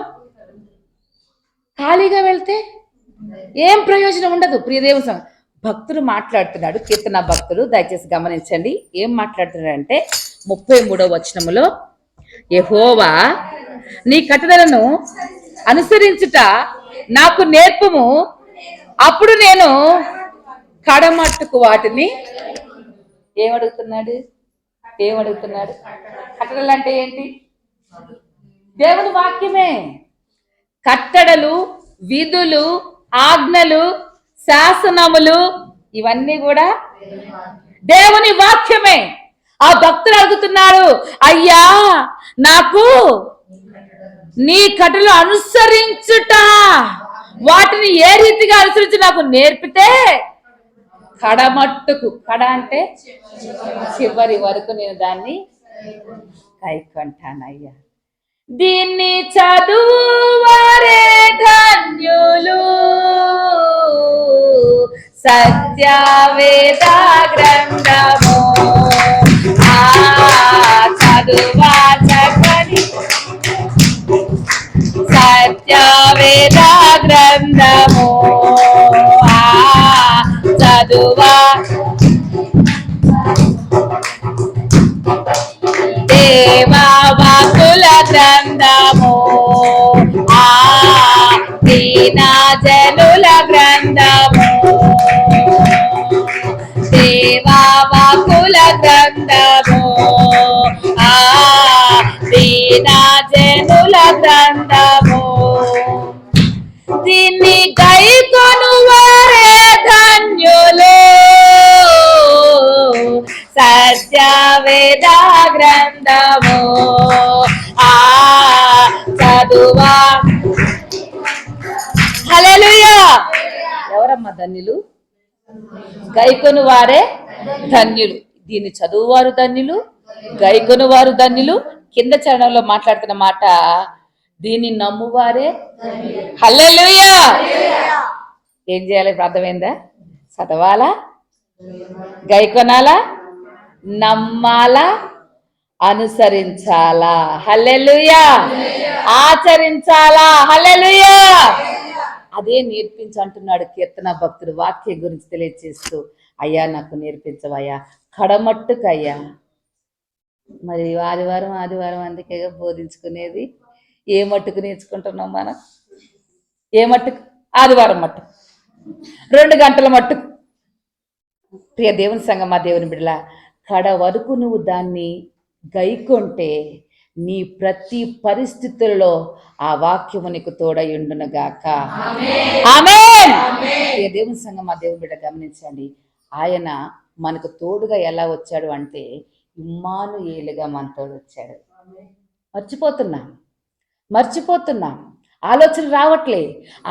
ఖాళీగా వెళ్తే ఏం ప్రయోజనం ఉండదు. ప్రియదేవ భక్తుడు మాట్లాడుతున్నాడు, కీర్తన భక్తుడు, దయచేసి గమనించండి. ఏం మాట్లాడుతున్నాడంటే 33వ వచనములో, యెహోవా నీ కట్టడలను అనుసరించుట నాకు నేర్పుము, అప్పుడు నేను కడమట్టుకు వాటిని. ఏమడుగుతున్నాడు? కట్టడలు అంటే ఏంటి? దేవుని వాక్యమే. కట్టడలు, విధులు, ఆజ్ఞలు, శాసనములు ఇవన్నీ కూడా దేవుని వాక్యమే. ఆ భక్తుడు అడుగుతున్నాడు, అయ్యా నాకు నీ కట్టడలు అనుసరించుట, వాటిని ఏ రీతిగా అనుసరించి నాకు నేర్పితే కడమట్టుకు, కడ అంటే చివరి వరకు నేను దాన్ని కైకొంటానయ్యా. దీన్ని చదువువారే ధన్యులు, సత్యవేద గ్రంథము చదువా చక్కని, సత్యవేద గ్రంథము చదువా, దేవా వాక్కుల గ్రంథము దీన జనుల గ్రంథము, దేవా వాక్కుల గ్రంథము దీన జనుల గ్రంథము. దీన్ని గైకొను వారే ధన్యులు, సత్యవేద గ్రంథము చదువా. హల్లెలూయా. ఎవరమ్మా ధన్యులు? గైకొను వారే ధన్యులు. దీన్ని చదువువారు ధన్యులు, గైకొను వారు ధన్యులు. కింద చరణంలో మాట్లాడుతున్న మాట, దీన్ని నమ్మువారే. హల్లెలూయా. ఏం చేయాలి? అర్థమైందా? చదవాలా, గైకొనాలా, నమ్మాలా, అనుసరించాలా, హల్లెలూయా, ఆచరించాలా, హల్లెలూయా. అదే నేర్పించంటున్నాడు కీర్తన భక్తుడు వాక్యం గురించి తెలియజేస్తూ. అయ్యా నాకు నేర్పించవయ్యా కడమట్టుకయ్యా. మరి ఆదివారం ఆదివారం అందుకే బోధించుకునేది. ఏ మట్టుకు నేర్చుకుంటున్నాం మనం? ఏ మట్టుకు? ఆదివారం మట్టుకు, 2 గంటల మట్టుకు. ప్రియ దేవుని సంగమా, మా దేవుని బిడ్డల, కడ వరకు నువ్వు దాన్ని గైకొంటే నీ ప్రతి పరిస్థితుల్లో ఆ వాక్యము నీకు తోడయుండునుగాక. ఆమేన్. ప్రియ దేవుని సంగమా, మా దేవుని బిడ్డ గమనించండి, ఆయన మనకు తోడుగా ఎలా వచ్చాడు అంటే ఇమ్మానుయేలుగా మనతో వచ్చాడు. మర్చిపోతున్నాం, ఆలోచన రావట్లే.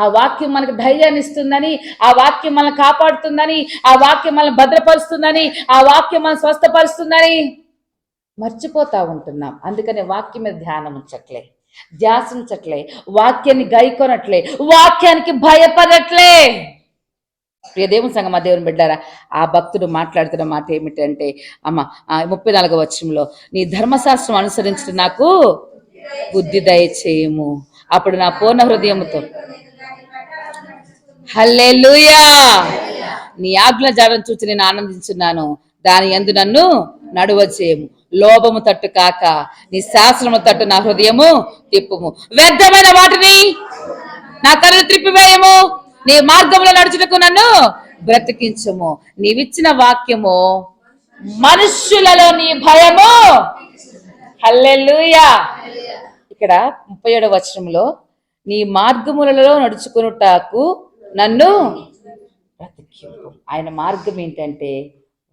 ఆ వాక్యం మనకు ధైర్యాన్ని ఇస్తుందని, ఆ వాక్యం మనల్ని కాపాడుతుందని, ఆ వాక్యం మనల్ని భద్రపరుస్తుందని, ఆ వాక్యం మనం స్వస్థపరుస్తుందని మర్చిపోతా ఉంటున్నాం. అందుకనే వాక్యం మీద ధ్యానం ఉంచట్లే, ధ్యాస ఉంచట్లే, వాక్యాన్ని గైకొనట్లే, వాక్యానికి భయపడట్లే. ప్రియ దేవుని సంగమా, దేవుని బిడ్డారా, ఆ భక్తుడు మాట్లాడుతున్న మాట ఏమిటంటే, అమ్మ 34వ వచనంలో, నీ ధర్మశాస్త్రం అనుసరించడం నాకు బుద్ధి దయచేయము, అప్పుడు నా పూర్ణ హృదయముతో, హల్లెలూయా, నీ ఆజ్ఞ జాడను చూచి నేను ఆనందించున్నాను, దాని యందు నన్ను నడువచేయము. లోభము తట్టు కాక నీ శాస్త్రము తట్టు నా హృదయము తిప్పుము. వ్యర్థమైన వాటిని నా కన్నులు త్రిప్పివేయము. నీ మార్గంలో నడుచుటకు నన్ను బ్రతికించుము. నీవిచ్చిన వాక్యము మనుష్యులలో నీ భయము, హల్లెలూయా. ఇక్కడ 37వ వచనంలో, నీ మార్గములలో నడుచుకున్నటకు నన్ను బ్రతికింపు. ఆయన మార్గం ఏంటంటే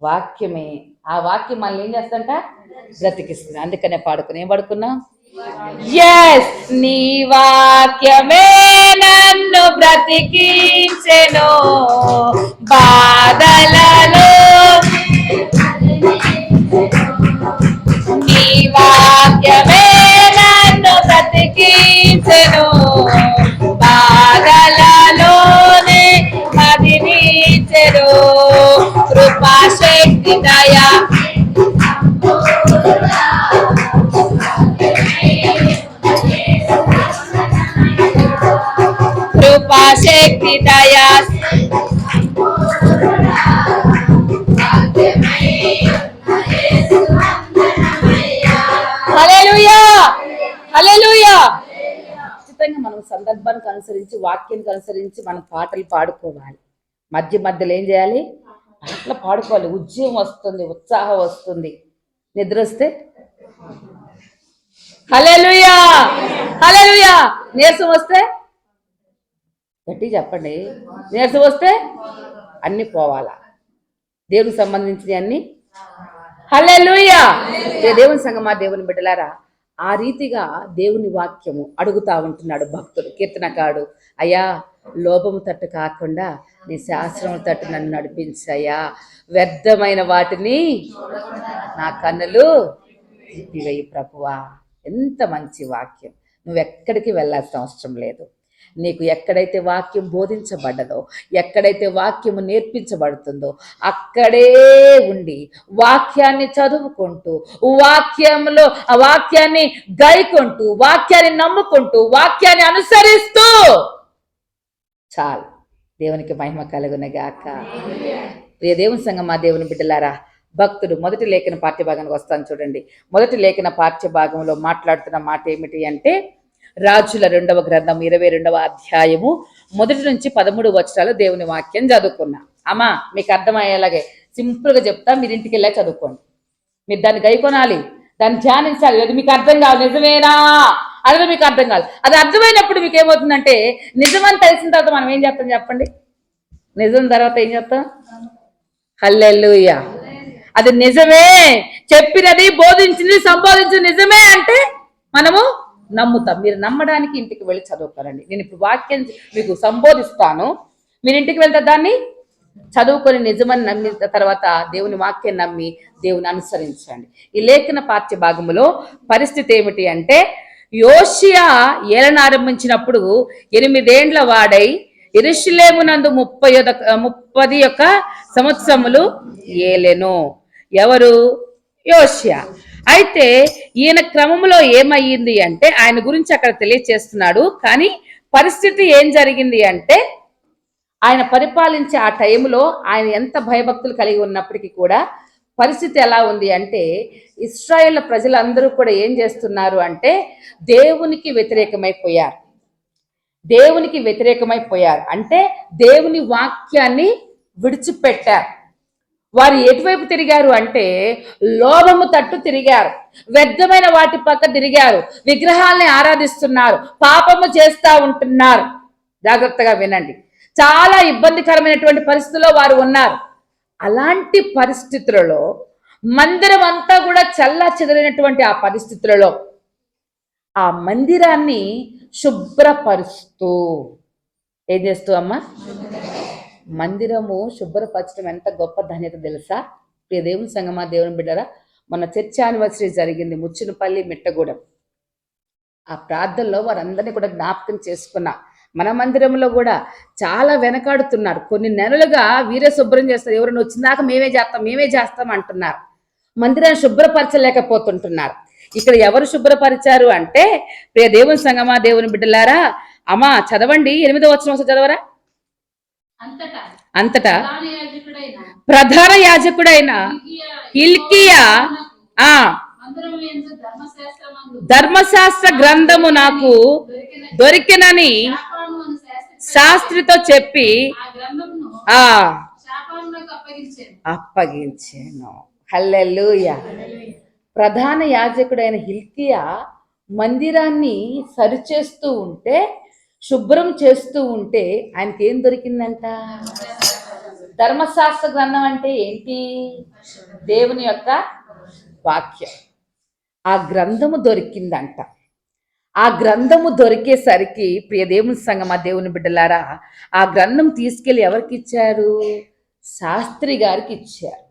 వాక్యమే. ఆ వాక్యం మనల్ని ఏం చేస్తంట? బ్రతికిస్తుంది. అందుకనే ఏం పాడుకున్నా? ఎస్, నీ వాక్యమే నన్ను బ్రతికించెను బాధలలో, నీ వాక్యమే నన్ను బ్రతికించెను బాధలలోనే మదినించెను. కృపాశక్తి దయా కృపాశక్తి దయా హల్లెలూయా, హల్లెలూయా. ఖచ్చితంగా మనం సందర్భానికి అనుసరించి, వాక్యానికి అనుసరించి మనం పాటలు పాడుకోవాలి. మధ్యలో ఏం చేయాలి? పాటలు పాడుకోవాలి. ఉద్యమం వస్తుంది, ఉత్సాహం వస్తుంది. నిద్ర వస్తే హల్లెలూయా, హల్లెలూయా. నీరసం వస్తే గట్టి చెప్పండి. నీరసం వస్తే అన్ని పోవాలా, దేవునికి సంబంధించిన అన్ని. హల్లెలూయా. దేవుని సంగమా, దేవుని బిడ్డలారా, ఆ రీతిగా దేవుని వాక్యము అడుగుతా ఉంటున్నాడు భక్తుడు, కీర్తనకాడు. అయ్యా, లోభము తట్టు కాకుండా నీ శాస్త్రము తట్టు నన్ను నడిపించయ్యా. వ్యర్థమైన వాటిని నా కన్నులు తిప్పివేయి ప్రభువా. ఎంత మంచి వాక్యం. నువ్వెక్కడికి వెళ్ళాల్సిన అవసరం లేదు. నీకు ఎక్కడైతే వాక్యం బోధించబడ్డదో, ఎక్కడైతే వాక్యము నేర్పించబడుతుందో అక్కడే ఉండి వాక్యాన్ని చదువుకుంటూ, వాక్యంలో ఆ వాక్యాన్ని గైకొంటూ, వాక్యాన్ని నమ్ముకుంటూ, వాక్యాన్ని అనుసరిస్తూ చాలు. దేవునికి మహిమ కలుగునగాక. ప్రియ దేవుని సంగమా, మా దేవుని బిడ్డలారా, భక్తుడు మొదటి లేఖన పాఠ్యభాగానికి వస్తాను చూడండి. మొదటి లేఖన పాఠ్యభాగంలో మాట్లాడుతున్న మాట ఏమిటి అంటే, రాజుల 2వ గ్రంథం 22వ అధ్యాయము 1 నుంచి 13 వచనాలు దేవుని వాక్యం చదువుకున్నా. అమ్మా, మీకు అర్థమయ్యేలాగే సింపుల్గా చెప్తా, మీరు ఇంటికి వెళ్ళా చదువుకోండి. మీరు దాన్ని గైకొనాలి, దాన్ని ధ్యానించాలి. అది మీకు అర్థం కావాలి, నిజమేనా అనేది మీకు అర్థం కావాలి. అది అర్థమైనప్పుడు మీకు ఏమవుతుందంటే, నిజమని తెలిసిన తర్వాత మనం ఏం చేస్తాం చెప్పండి? నిజం తర్వాత ఏం చేస్తాం? హల్లెలూయా. అది నిజమే, చెప్పినది, బోధించింది, సంబోధించింది నిజమే అంటే మనము నమ్ముతాం. మీరు నమ్మడానికి ఇంటికి వెళ్ళి చదువుకోరండి. నేను ఇప్పుడు వాక్యం మీకు సంబోధిస్తాను, మీరు ఇంటికి వెళ్తే దాన్ని చదువుకొని నిజమని నమ్మిన తర్వాత దేవుని వాక్యం నమ్మి దేవుని అనుసరించండి. ఈ లేఖన పాఠ్య భాగంలో పరిస్థితి ఏమిటి అంటే, యోషియా ఏలన ఆరంభించినప్పుడు 8 ఏండ్ల వాడై యెరూషలేమునందు 30 సంవత్సరములు ఏలెను. ఎవరు? యోషియా. అయితే ఈయన క్రమంలో ఏమయ్యింది అంటే ఆయన గురించి అక్కడ తెలియచేస్తున్నాడు. కానీ పరిస్థితి ఏం జరిగింది అంటే ఆయన పరిపాలించే ఆ టైంలో ఆయన ఎంత భయభక్తులు కలిగి ఉన్నప్పటికీ కూడా పరిస్థితి ఎలా ఉంది అంటే ఇశ్రాయేల్ ప్రజలందరూ కూడా ఏం చేస్తున్నారు అంటే దేవునికి వ్యతిరేకమైపోయారు. దేవునికి వ్యతిరేకమైపోయారు అంటే దేవుని వాక్యాన్ని విడిచిపెట్టారు. వారు ఎటువైపు తిరిగారు అంటే లోభము తట్టు తిరిగారు, వ్యర్థమైన వాటి పక్క తిరిగారు, విగ్రహాల్ని ఆరాధిస్తున్నారు, పాపము చేస్తూ ఉంటున్నారు. జాగ్రత్తగా వినండి, చాలా ఇబ్బందికరమైనటువంటి పరిస్థితుల్లో వారు ఉన్నారు. అలాంటి పరిస్థితులలో మందిరం అంతా కూడా చల్లా చెదరైనటువంటి ఆ పరిస్థితులలో ఆ మందిరాన్ని శుభ్రపరుస్తూ ఏం చేస్తూ అమ్మా, మందిరము శుభ్రపరచడం ఎంత గొప్ప ధన్యత తెలుసా? ప్రియ దేవుని సంగమా, దేవుని బిడ్డరా, మన చర్చ్ యానివర్సరీ జరిగింది ముచ్చినపల్లి మిట్టగూడెం. ఆ ప్రార్థనలో వారందరినీ కూడా జ్ఞాపకం చేసుకున్నా. మన మందిరంలో కూడా చాలా వెనకాడుతున్నారు. కొన్ని నెలలుగా వీరే శుభ్రం చేస్తారు, ఎవరైనా వచ్చిందాక మేమే చేస్తాం అంటున్నారు. మందిరాన్ని శుభ్రపరచలేకపోతుంటున్నారు. ఇక్కడ ఎవరు శుభ్రపరిచారు అంటే ప్రియ దేవుని సంగమా, దేవుని బిడ్డలారా, అమ్మా చదవండి, 8వ వచనం చదవరా. అంతటా ప్రధాన యాజకుడైన హిల్కియా ధర్మశాస్త్ర గ్రంథము నాకు దొరికినని శాస్త్రితో చెప్పి అప్పగించాను. హల్లెలూయా. ప్రధాన యాజకుడైన హిల్కియా మందిరాన్ని సరిచేస్తూ ఉంటే, శుభ్రం చేస్తూ ఉంటే ఆయనకి ఏం దొరికిందంట? ధర్మశాస్త్ర గ్రంథం అంటే ఏంటి? దేవుని యొక్క వాక్యం. ఆ గ్రంథము దొరికిందంట. ఆ గ్రంథము దొరికేసరికి ప్రియ దేవుని సంగమా, దేవుని బిడ్డలారా, ఆ గ్రంథం తీసుకెళ్లి ఎవరికి ఇచ్చారు? శాస్త్రి గారికి ఇచ్చారు.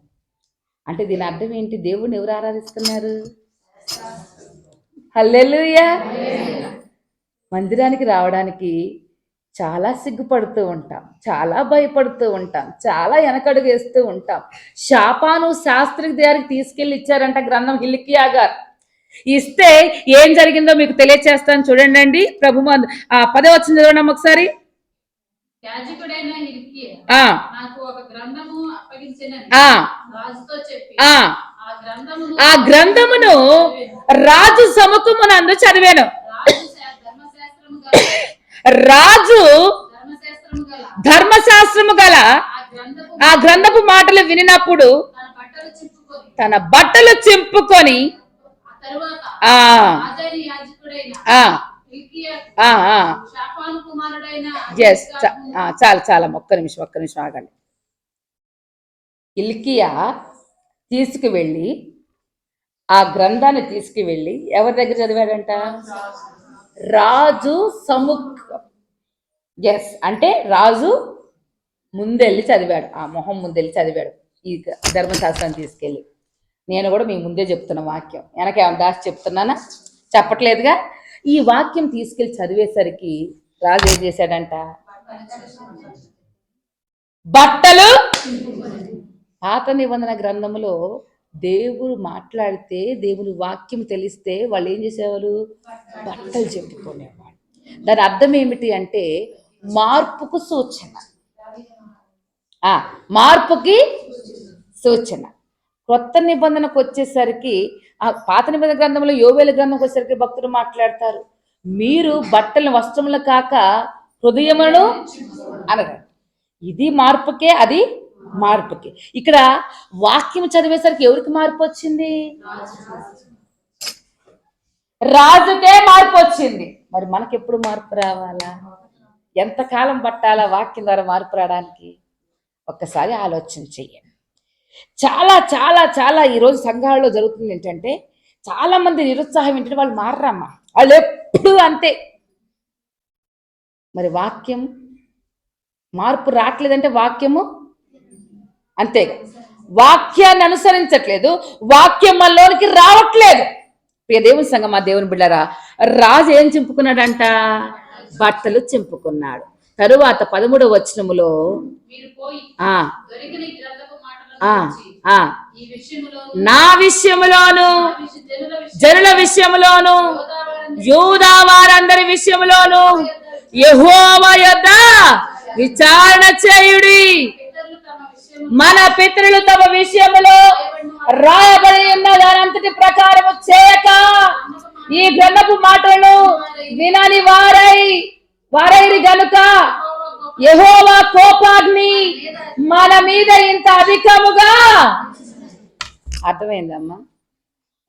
అంటే దీని అర్థం ఏంటి? దేవుణ్ణి ఎవరు ఆరాధిస్తున్నారు? హల్లెలూయా. మందిరానికి రావడానికి చాలా సిగ్గుపడుతూ ఉంటాం, చాలా భయపడుతూ ఉంటాం, చాలా వెనకడుగు వేస్తూ ఉంటాం. శాపాను శాస్త్రి గారికి తీసుకెళ్లి ఇచ్చారంట గ్రంథం హిల్కియా గారు. ఇస్తే ఏం జరిగిందో మీకు తెలియచేస్తాను, చూడండి. ప్రభు 10వ వచనం చదవండి ఒకసారి. ఆ గ్రంథమును రాజు సముఖమునందు చదివాను. రాజు ధర్మశాస్త్రము గల ఆ గ్రంథపు మాటలు వినినప్పుడు తన బట్టలు చింపుకొని చాలా ఒక్క నిమిషం ఆగండి. హిల్కియా తీసుకువెళ్ళి ఆ గ్రంథాన్ని తీసుకువెళ్ళి ఎవరి దగ్గర చదివాడంట? రాజు సముఖం. అంటే రాజు ముందెళ్ళి చదివాడు, ఆ మొహం ముందెళ్ళి చదివాడు ఈ ధర్మశాస్త్రాన్ని తీసుకెళ్ళి. నేను కూడా మీ ముందే చెప్తున్న వాక్యం, వెనకేమన్నా దాచి చెప్తున్నానా? చెప్పట్లేదుగా. ఈ వాక్యం తీసుకెళ్ళి చదివేసరికి రాజు ఏం చేశాడంట? బట్టలు. పాత నిబంధన గ్రంథంలో దేవుడు మాట్లాడితే, దేవుని వాక్యం తెలిస్తే వాళ్ళు ఏం చేసేవారు? బట్టలు చెప్పుకునేవాడు. దాని అర్థం ఏమిటి అంటే మార్పుకు సూచన. మార్పుకి సూచన. కొత్త నిబంధనకు వచ్చేసరికి, ఆ పాత నిబంధన గ్రంథంలో యోవేలు గ్రంథంకి వచ్చేసరికి భక్తులు మాట్లాడతారు, మీరు బట్టలను వస్త్రములు కాక హృదయములను అనగా. ఇది మార్పుకే, అది మార్పుకి. ఇక్కడ వాక్యం చదివేసరికి ఎవరికి మార్పు వచ్చింది? రాజుకే మార్పు వచ్చింది. మరి మనకెప్పుడు మార్పు రావాలా? ఎంతకాలం పట్టాలా వాక్యం ద్వారా మార్పు రావడానికి? ఒక్కసారి ఆలోచన చెయ్యండి. చాలా చాలా చాలా ఈరోజు సంఘాలలో జరుగుతుంది ఏంటంటే, చాలా మంది నిరుత్సాహం ఏంటంటే వాళ్ళు మారరమ్మా, వాళ్ళు ఎప్పుడు అంతే. మరి వాక్యం మార్పు రావట్లేదంటే వాక్యము అంతే. వాక్యాన్ని అనుసరించట్లేదు, వాక్యం మనలోనికి రావట్లేదు. ప్రియ దేవుని సంగమా, దేవుని బిడ్డరా, రాజు ఏం చింపుకున్నాడంట? బట్టలు చింపుకున్నాడు. తరువాత 13వ వచనములో ఆ ఆ నా విషయములోను జనుల విషయములోను యూదా వారందరి విషయములోను యెహోవా యొద్ద విచారణ చేయుడి. మన పితరులు తమ విషయములో రాయబడి ఉన్న దానంతటి ప్రకారము చేయక ఈ గ్రంథపు మాటలను వినని వారైరి గనుక యెహోవా కోపాగ్ని మన మీద ఇంత అధికముగా. అర్థమైందమ్మా?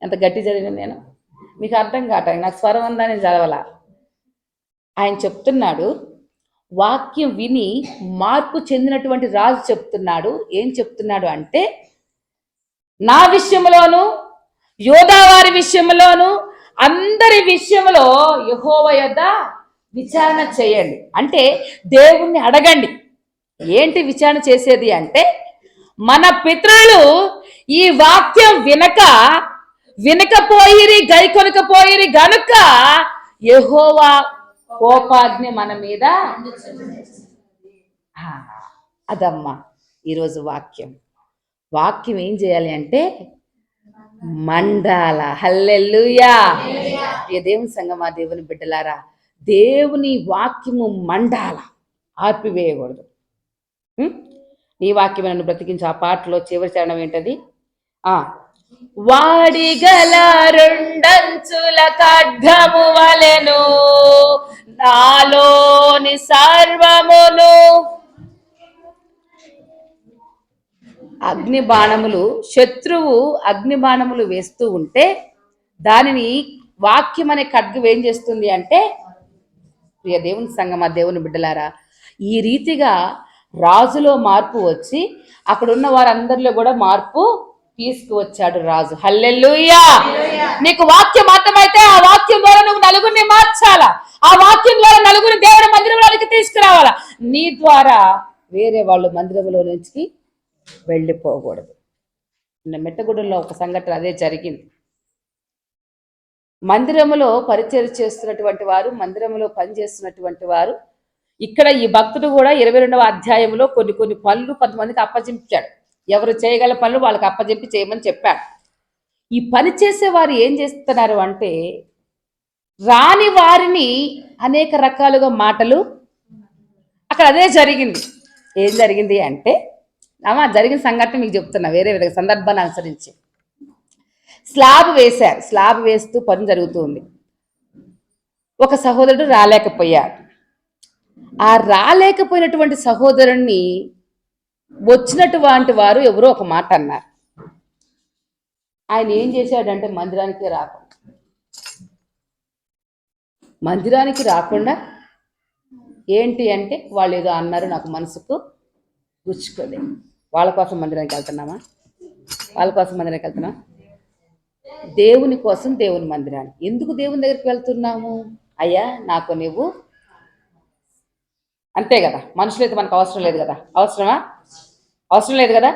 ఎంత గట్టి చదివింది నేను, మీకు అర్థం కావటం నాకు స్వరం ఉందా, నేను చదవాల. ఆయన చెప్తున్నాడు, వాక్యం విని మార్పు చెందినటువంటి రాజు చెప్తున్నాడు. ఏం చెప్తున్నాడు అంటే, నా విషయంలోను యోధా వారి విషయంలోను అందరి విషయంలో యెహోవా యొద్ద విచారణ చేయండి. అంటే దేవుణ్ణి అడగండి. ఏంటి విచారణ చేసేది అంటే, మన పితరులు ఈ వాక్యం వినకపోయిరి గైకొనకపోయిరి గనుక యెహోవా కోపాగ్ని మన మీద. అదమ్మా ఈరోజు వాక్యం ఏం చేయాలి అంటే మండాల. హల్లెలూయా. దేవుని సంగమా, దేవుని బిడ్డలారా, దేవుని వాక్యము మండాల, ఆర్పివేయకూడదు. నీ వాక్యం నన్ను బ్రతికించు. ఆ పాటలో చివరి చరణం ఏంటది? వాడిగల రెండంచుల ఖడ్గము వలెను నాలోని సర్వమును. అగ్ని బాణములు, శత్రువు అగ్ని బాణములు వేస్తూ ఉంటే దానిని వాక్యం అనే ఖడ్గం ఏం చేస్తుంది అంటే, ప్రియ దేవుని సంగమా, దేవుని బిడ్డలారా, ఈ రీతిగా రాజులో మార్పు వచ్చి అక్కడ ఉన్న వారందరిలో కూడా మార్పు తీసుకువచ్చాడు రాజు. హల్లెలూయా. నీకు వాక్యం అర్థమైతే ఆ వాక్యం ద్వారా నువ్వు నలుగురిని మార్చాలా. ఆ వాక్యం ద్వారా నలుగురిని దేవుని మందిరంలోనికి తీసుకురావాలా. నీ ద్వారా వేరే వాళ్ళు మందిరంలో నుంచి వెళ్ళిపోకూడదు. మెట్టగూడెంలో ఒక సంఘటన అదే జరిగింది. మందిరములో పరిచయం చేస్తున్నటువంటి వారు, మందిరంలో పనిచేస్తున్నటువంటి వారు, ఇక్కడ ఈ భక్తుడు కూడా 22వ అధ్యాయంలో కొన్ని పనులు కొంతమందికి అప్పచెప్పాడు. ఎవరు చేయగల పనులు వాళ్ళకి అప్పచెప్పి చేయమని చెప్పాడు. ఈ పని చేసేవారు ఏం చేస్తున్నారు అంటే, రాని వారిని అనేక రకాలుగా మాటలు. అక్కడ అదే జరిగింది. ఏం జరిగింది అంటే, జరిగిన సంఘటన మీకు చెప్తున్నా వేరే వేరే సందర్భాన్ని అనుసరించి. స్లాబ్ వేశారు. స్లాబ్ వేస్తూ పని జరుగుతుంది. ఒక సహోదరుడు రాలేకపోయాడు. ఆ రాలేకపోయినటువంటి సహోదరుణ్ణి వచ్చినటువంటి వారు ఎవరో ఒక మాట అన్నారు. ఆయన ఏం చేశాడంటే, మందిరానికి రాకుండా ఏంటి అంటే, వాళ్ళు ఏదో అన్నారు, నాకు మనసుకు గుచ్చుకోలేదు. వాళ్ళ కోసం మందిరానికి వెళ్తున్నామా? దేవుని కోసం దేవుని మందిరానికి. ఎందుకు దేవుని దగ్గరికి వెళ్తున్నాము? అయ్యా నాకు నువ్వు, అంతే కదా. మనుషులైతే మనకు అవసరం లేదు కదా. అవసరం లేదు కదా.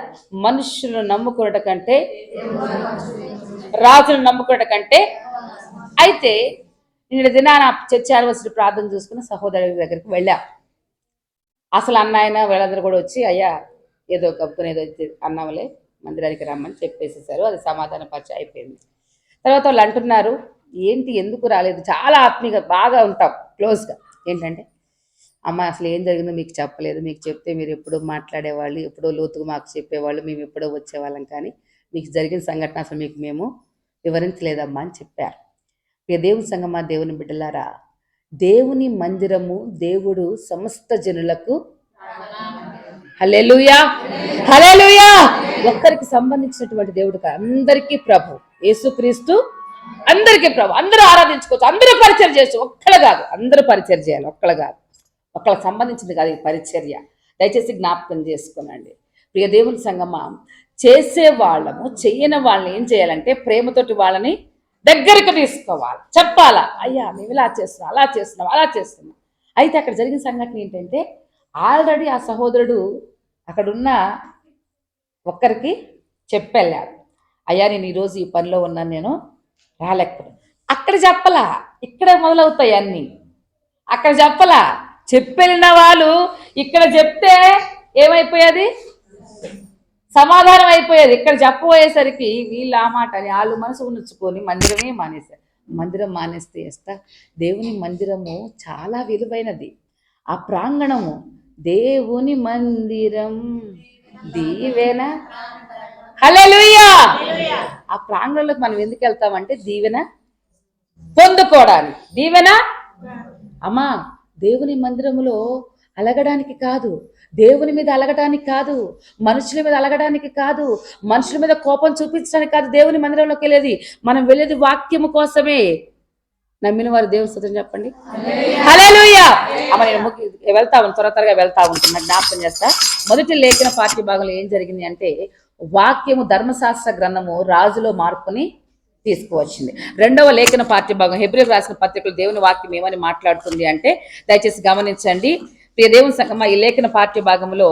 మనుషులను నమ్ముకున్నట కంటే, రాజును నమ్ముకున్నట కంటే. అయితే నేను దినాన చర్చ యానివర్సరీ ప్రార్థన చూసుకుని సహోదరుడి దగ్గరికి వెళ్ళా. అసలు అన్నాయన వీళ్ళందరూ కూడా వచ్చి, అయ్యా ఏదో కప్పుకొని ఏదో అన్నాములే, మందిరానికి రమ్మని చెప్పేసేసారు. అది సమాధాన పరిచయం అయిపోయింది. తర్వాత వాళ్ళు అంటున్నారు, ఏంటి ఎందుకు రాలేదు? చాలా ఆత్మీయంగా బాగా ఉంటాం, క్లోజ్గా. ఏంటంటే, అమ్మ అసలు ఏం జరిగిందో మీకు చెప్పలేదు. మీకు చెప్తే మీరు ఎప్పుడో మాట్లాడేవాళ్ళు, ఎప్పుడో లోతుగా మాకు చెప్పేవాళ్ళు, మేము ఎప్పుడో వచ్చేవాళ్ళం. కానీ మీకు జరిగిన సంఘటన అసలు మీకు మేము వివరించలేదమ్మా అని చెప్పారు. ఇక దేవుని సంగమా, దేవుని బిడ్డలారా, దేవుని మందిరము దేవుడు సమస్త జనులకు. హల్లెలూయా. హల్లెలూయా. ఒక్కరికి సంబంధించినటువంటి దేవుడు కాదు, అందరికీ ప్రభు యేసుక్రీస్తు. అందరికీ ప్రభు. అందరూ ఆరాధించుకోవచ్చు, అందరూ పరిచయం చేయొచ్చు. ఒక్కళ్ళు కాదు, అందరూ పరిచయం చేయాలి. ఒక్కళ్ళకి సంబంధించింది కాదు ఈ పరిచర్య. దయచేసి జ్ఞాపకం చేసుకోనండి. ప్రియ దేవుని సంగమా, చేసే వాళ్ళము చెయ్యని వాళ్ళని ఏం చేయాలంటే, ప్రేమతోటి వాళ్ళని దగ్గరికి తీసుకోవాలి. చెప్పాలా, అయ్యా మేము ఇలా చేస్తున్నాం, అలా చేస్తున్నాం. అయితే అక్కడ జరిగిన సంఘటన ఏంటంటే, ఆల్రెడీ ఆ సహోదరుడు అక్కడున్న ఒక్కరికి చెప్పెళ్ళాడు, అయ్యా నేను ఈరోజు ఈ పనిలో ఉన్నాను, నేను రాలేకపోయాను. అక్కడ చెప్పలా, ఇక్కడ మొదలవుతాయి అన్నీ. అక్కడ చెప్పలా, చెప్పెళ్ళిన వాళ్ళు ఇక్కడ చెప్తే ఏమైపోయేది? సమాధానం అయిపోయేది. ఇక్కడ చెప్పబోయేసరికి వీళ్ళు ఆ మాట అని వాళ్ళు మనసు ఉంచుకొని మందిరమే మానేశారు. మందిరం మానేస్తే దేవుని మందిరము చాలా విలువైనది. ఆ ప్రాంగణము దేవుని మందిరం దీవెన. హల్లెలూయా. ఆ ప్రాంగణంలోకి మనం ఎందుకు వెళ్తామంటే దీవెన పొందుకోవడానికి. దీవెన అమ్మా దేవుని మందిరములో అలగడానికి కాదు, దేవుని మీద అలగడానికి కాదు, మనుషుల మీద అలగడానికి కాదు, మనుషుల మీద కోపం చూపించడానికి కాదు దేవుని మందిరంలోకి వెళ్ళేది. మనం వెళ్ళేది వాక్యము కోసమే. నమ్మిన వారు దేవుని స్తుతిని చెప్పండి. హల్లెలూయా. అమ్మ నేను వెళ్తా త్వరగా వెళ్తా ఉంటున్నా, జ్ఞాపకం చేస్తా. మొదటి లేఖన పాఠ్య భాగంలో ఏం జరిగింది అంటే వాక్యము ధర్మశాస్త్ర గ్రంథము రాజులో మార్పుని తీసుకువచ్చింది. రెండవ లేఖన పాఠ్య భాగం హెబ్రీయులకు రాసిన పత్రికలు దేవుని వాక్యం ఏమని మాట్లాడుతుంది అంటే దయచేసి గమనించండి. ప్రియ దేవుని సంఘమా, ఈ లేఖన పాఠ్య భాగంలో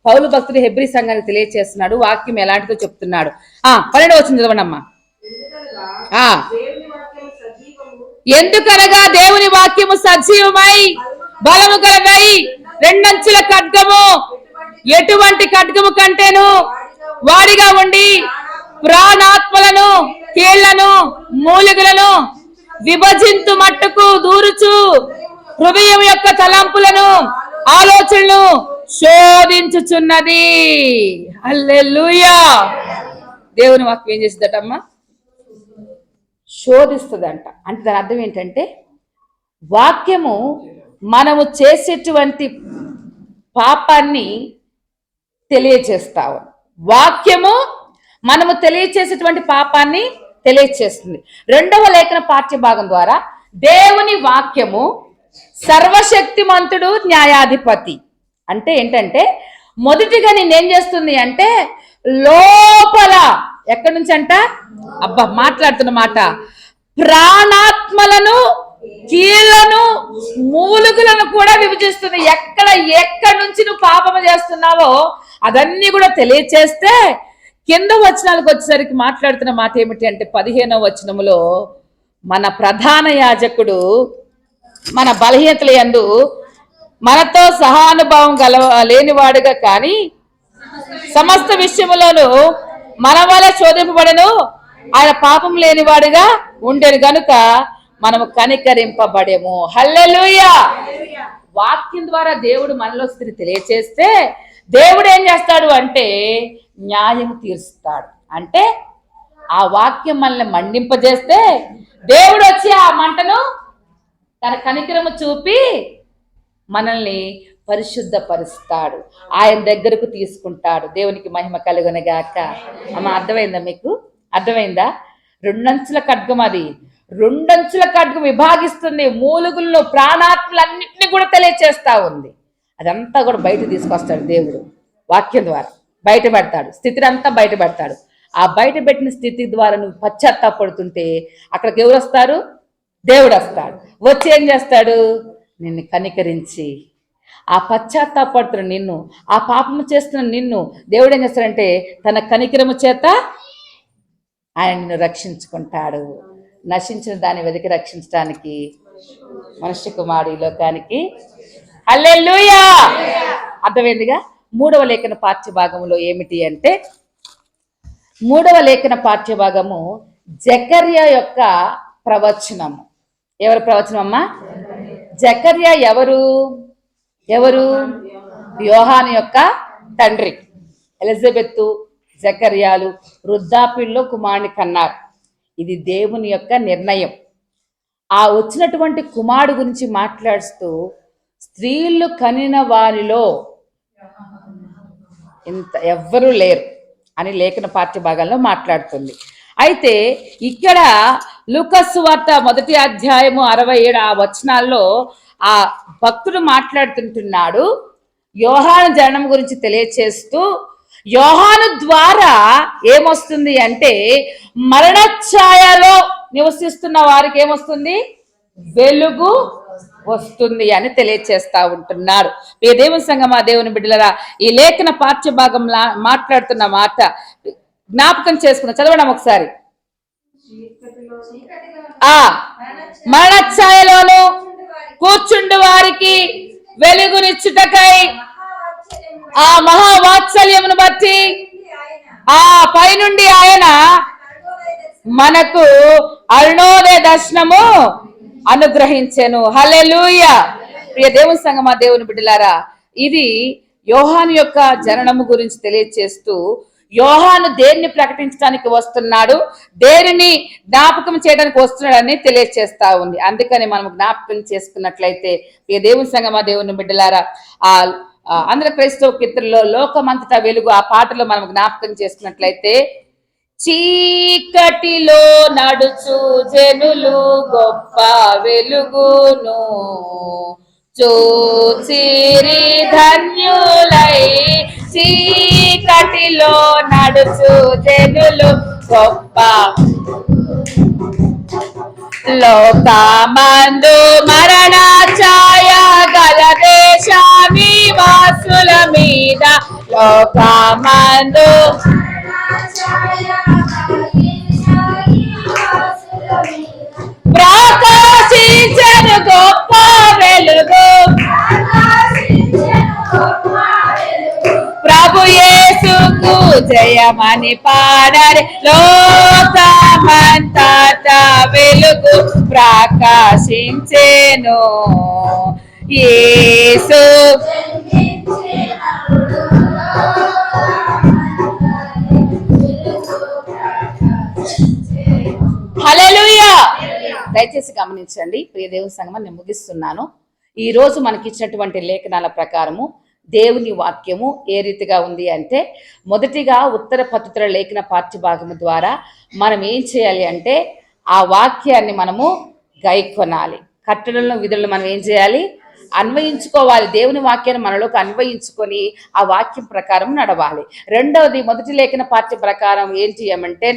పౌలు భక్తుడు హెబ్రీ సంఘానికి తెలియజేస్తున్నాడు. వాక్యం ఎలాంటిదో చెప్తున్నాడు. 12వ వచనం చదవండి అమ్మా. ఎందుకనగా దేవుని వాక్యము సజీవమై బలము కలగై రెండంచుల ఖడ్గము, ఎటువంటి ఖడ్గము కంటేను వాడిగా ఉండి ప్రాణాత్మలను కీళ్లను మూలికలను విభజింతు మట్టుకు దూరుచు హృదయం యొక్క తలంపులను ఆలోచనలు శోధించుచున్నది. హల్లెలూయా. దేవుని వాక్యం ఏం చేస్తుందటమ్మా? శోధిస్తుందంట. అంటే దాని అర్థం ఏంటంటే వాక్యము మనము చేసేటువంటి పాపాన్ని తెలియచేస్తావు. వాక్యము మనము తెలియచేసేటువంటి పాపాన్ని తెలియచేస్తుంది. రెండవ లేఖన పాఠ్య భాగం ద్వారా దేవుని వాక్యము సర్వశక్తిమంతుడు న్యాయాధిపతి. అంటే ఏంటంటే మొదటిగా నేనేం చేస్తుంది అంటే లోపల ఎక్కడి నుంచి అంట మాట్లాడుతున్న మాట ప్రాణాత్మలను కీళ్లను మూలుగులను కూడా విభజిస్తుంది. ఎక్కడి నుంచి నువ్వు పాపము చేస్తున్నావో అదన్నీ కూడా తెలియచేస్తే కింద వచనాలకు వచ్చేసరికి మాట్లాడుతున్న మాట ఏమిటి అంటే 15వ వచనములో మన ప్రధాన యాజకుడు మన బలహీనతల యందు మనతో సహానుభావం లేనివాడుగా కానీ సమస్త విషయములను మన వల్ల శోధింపబడను, ఆయన పాపం లేనివాడుగా ఉండేను గనుక మనము కనికరింపబడేము. హల్లెలూయా. వాక్యం ద్వారా దేవుడు మనలో స్థితి తెలియచేస్తే దేవుడు ఏం చేస్తాడు అంటే న్యాయం తీరుస్తాడు. అంటే ఆ వాక్యం మనల్ని మండింపజేస్తే దేవుడు వచ్చి ఆ మంటను తన కనికరము చూపి మనల్ని పరిశుద్ధపరుస్తాడు, ఆయన దగ్గరకు తీసుకుంటాడు. దేవునికి మహిమ కలుగునుగాక. అమ్మ అర్థమైందా మీకు? అర్థమైందా? రెండంచుల ఖడ్గం, అది రెండంచుల ఖడ్గం విభాగిస్తుంది. మూలుగులను ప్రాణాత్మలన్నింటినీ కూడా తెలియచేస్తా ఉంది. అదంతా కూడా బయట తీసుకొస్తాడు దేవుడు వాక్యం ద్వారా. బయట పెడతాడు, స్థితిని అంతా బయట పెడతాడు. ఆ బయట పెట్టిన స్థితి ద్వారా నువ్వు పశ్చాత్తాపడుతుంటే అక్కడికి ఎవరు వస్తారు? దేవుడు వస్తాడు. వచ్చి ఏం చేస్తాడు? నిన్ను కనికరించి ఆ పశ్చాత్తాపడుతున్న నిన్ను, ఆ పాపము చేస్తున్న నిన్ను దేవుడు ఏం చేస్తాడంటే తన కనికరము చేత ఆయన నిన్ను రక్షించుకుంటాడు. నశించిన దాన్ని వెతికి రక్షించడానికి మనుష్య కుమారుడు ఈ లోకానికి. హల్లెలూయా. అర్థమైందిగా? మూడవ లేఖన పాఠ్య భాగంలో ఏమిటి అంటే మూడవ లేఖన పాఠ్య భాగము జకర్యా యొక్క ప్రవచనము. ఎవరు ప్రవచనం అమ్మా? జకర్యా ఎవరు? యోహాను యొక్క తండ్రి. ఎలిజబెత్ జకర్యాలు వృద్ధాప్యంలో కుమారుని కన్నారు. ఇది దేవుని యొక్క నిర్ణయం. ఆ వచ్చినటువంటి కుమారుడు గురించి మాట్లాడుతూ స్త్రీలు కనిన వారిలో ఇంత ఎవ్వరూ లేరు అని లేఖన పాఠ్య భాగాల్లో మాట్లాడుతుంది. అయితే ఇక్కడ లూకాసు సువార్త 1వ అధ్యాయము 67 ఆ వచనాల్లో ఆ భక్తుడు మాట్లాడుతుంటున్నాడు. యోహాను జననం గురించి తెలియచేస్తూ యోహాను ద్వారా ఏమొస్తుంది అంటే మరణ ఛాయలో నివసిస్తున్న వారికి ఏమొస్తుంది? వెలుగు వస్తుంది అని తెలియచేస్తా ఉంటున్నారు. ఈ దేవుని సంఘమా, దేవుని బిడ్డలరా, ఈ లేఖన పాఠ్య భాగం మాట్లాడుతున్న మాట జ్ఞాపకం చేసుకున్న చదవడం ఒకసారి. మరణ ఛాయలోను కూర్చుండు వారికి వెలుగునిచ్చుటకై ఆ మహావాత్సల్యమును బట్టి ఆ పైనుండి ఆయన మనకు అరుణోదయ దర్శనము అనుగ్రహించెను. హల్లెలూయా. ప్రియ దేవుని సంగమా, దేవుని బిడ్డలారా, ఇది యోహాను యొక్క జననము గురించి తెలియచేస్తూ యోహాను దేన్ని ప్రకటించడానికి వస్తున్నాడు, దేనిని జ్ఞాపకం చేయడానికి వస్తున్నాడని తెలియచేస్తా ఉంది. అందుకని మనం జ్ఞాపకం చేసుకున్నట్లయితే ప్రియ దేవుని సంగమా, దేవుని బిడ్డలారా, ఆ ఆంధ్ర క్రైస్తవ కీర్తనలో లోకమంతటా వెలుగు ఆ పాటలో మనం జ్ఞాపకం చేసుకున్నట్లయితే, చీకటిలో నడుచు జనులు గొప్ప వెలుగును చూచిరి ధన్యులై, చీకటిలో నడుచు జనులు గొప్ప లోకమందు మరణ ఛాయ గల దేశానివాసుల మీద, లోకమందు ప్రకాశించెను గొప్ప వెలుగు, ప్రభు యేసుకు జయమని పాడరి, లోకమంతటా వెలుగు ప్రకాశించెను. యేసు హల్లెలూయా. దయచేసి గమనించండి ప్రియ దేవుని సంగమం, నేను ముగిస్తున్నాను. ఈ రోజు మనకి ఇచ్చినటువంటి లేఖనాల ప్రకారము దేవుని వాక్యము ఏ రీతిగా ఉంది అంటే, మొదటిగా ఉత్తర పత్రికల లేఖన పాఠ్యభాగము ద్వారా మనం ఏం చేయాలి అంటే ఆ వాక్యాన్ని మనము గైకొనాలి. కట్టడలను విధులను మనం ఏం చేయాలి, అన్వయించుకోవాలి. దేవుని వాక్యాన్ని మనలోకి అన్వయించుకొని ఆ వాక్యం ప్రకారం నడవాలి. రెండవది, మొదటి లేఖన పాఠ్య ప్రకారం ఏం చేయమంటే,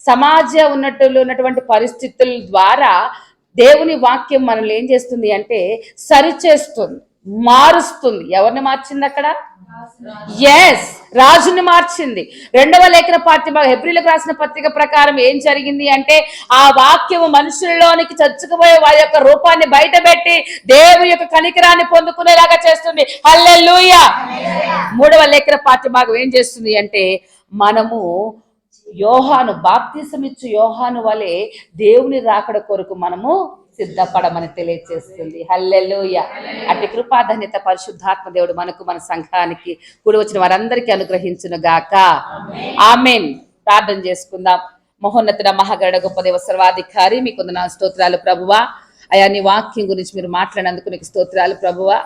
సమాజ ఉన్నటువంటి పరిస్థితుల ద్వారా దేవుని వాక్యం మనల్ని ఏం చేస్తుంది అంటే సరిచేస్తుంది, మారుస్తుంది. ఎవరిని మార్చింది అక్కడ? ఎస్, రాజుని మార్చింది. రెండవ లేఖన పాఠ్య హెబ్రీలకు రాసిన పత్రిక ప్రకారం ఏం జరిగింది అంటే, ఆ వాక్యము మనుషుల్లోనికి చచ్చుకుపోయే వారి యొక్క రూపాన్ని బయటపెట్టి దేవుని యొక్క కనికరాన్ని పొందుకునేలాగా చేస్తుంది. హల్లెలూయా. మూడవ లేఖన పాఠ్యభాగం ఏం చేస్తుంది అంటే, మనము యోహాను బాప్తిసమిచ్చు యోహాను వలె దేవుని రాకడ కొరకు మనము సిద్ధపడమని తెలియజేస్తుంది. హల్లెలూయా. అట్టి కృపాధన్యత పరిశుద్ధాత్మ దేవుడు మనకు, మన సంఘానికి, కూడి వచ్చిన వారందరికీ అనుగ్రహించును గాక. ఆమేన్. ప్రార్థన చేసుకుందాం. మహోన్నతుడ మహాగరుడ గొప్ప దేవ సర్వాధికారి, మీకు నా స్తోత్రాలు ప్రభువా. అయా, నీ వాక్యం గురించి మీరు మాట్లాడినందుకు నీకు స్తోత్రాలు ప్రభువా.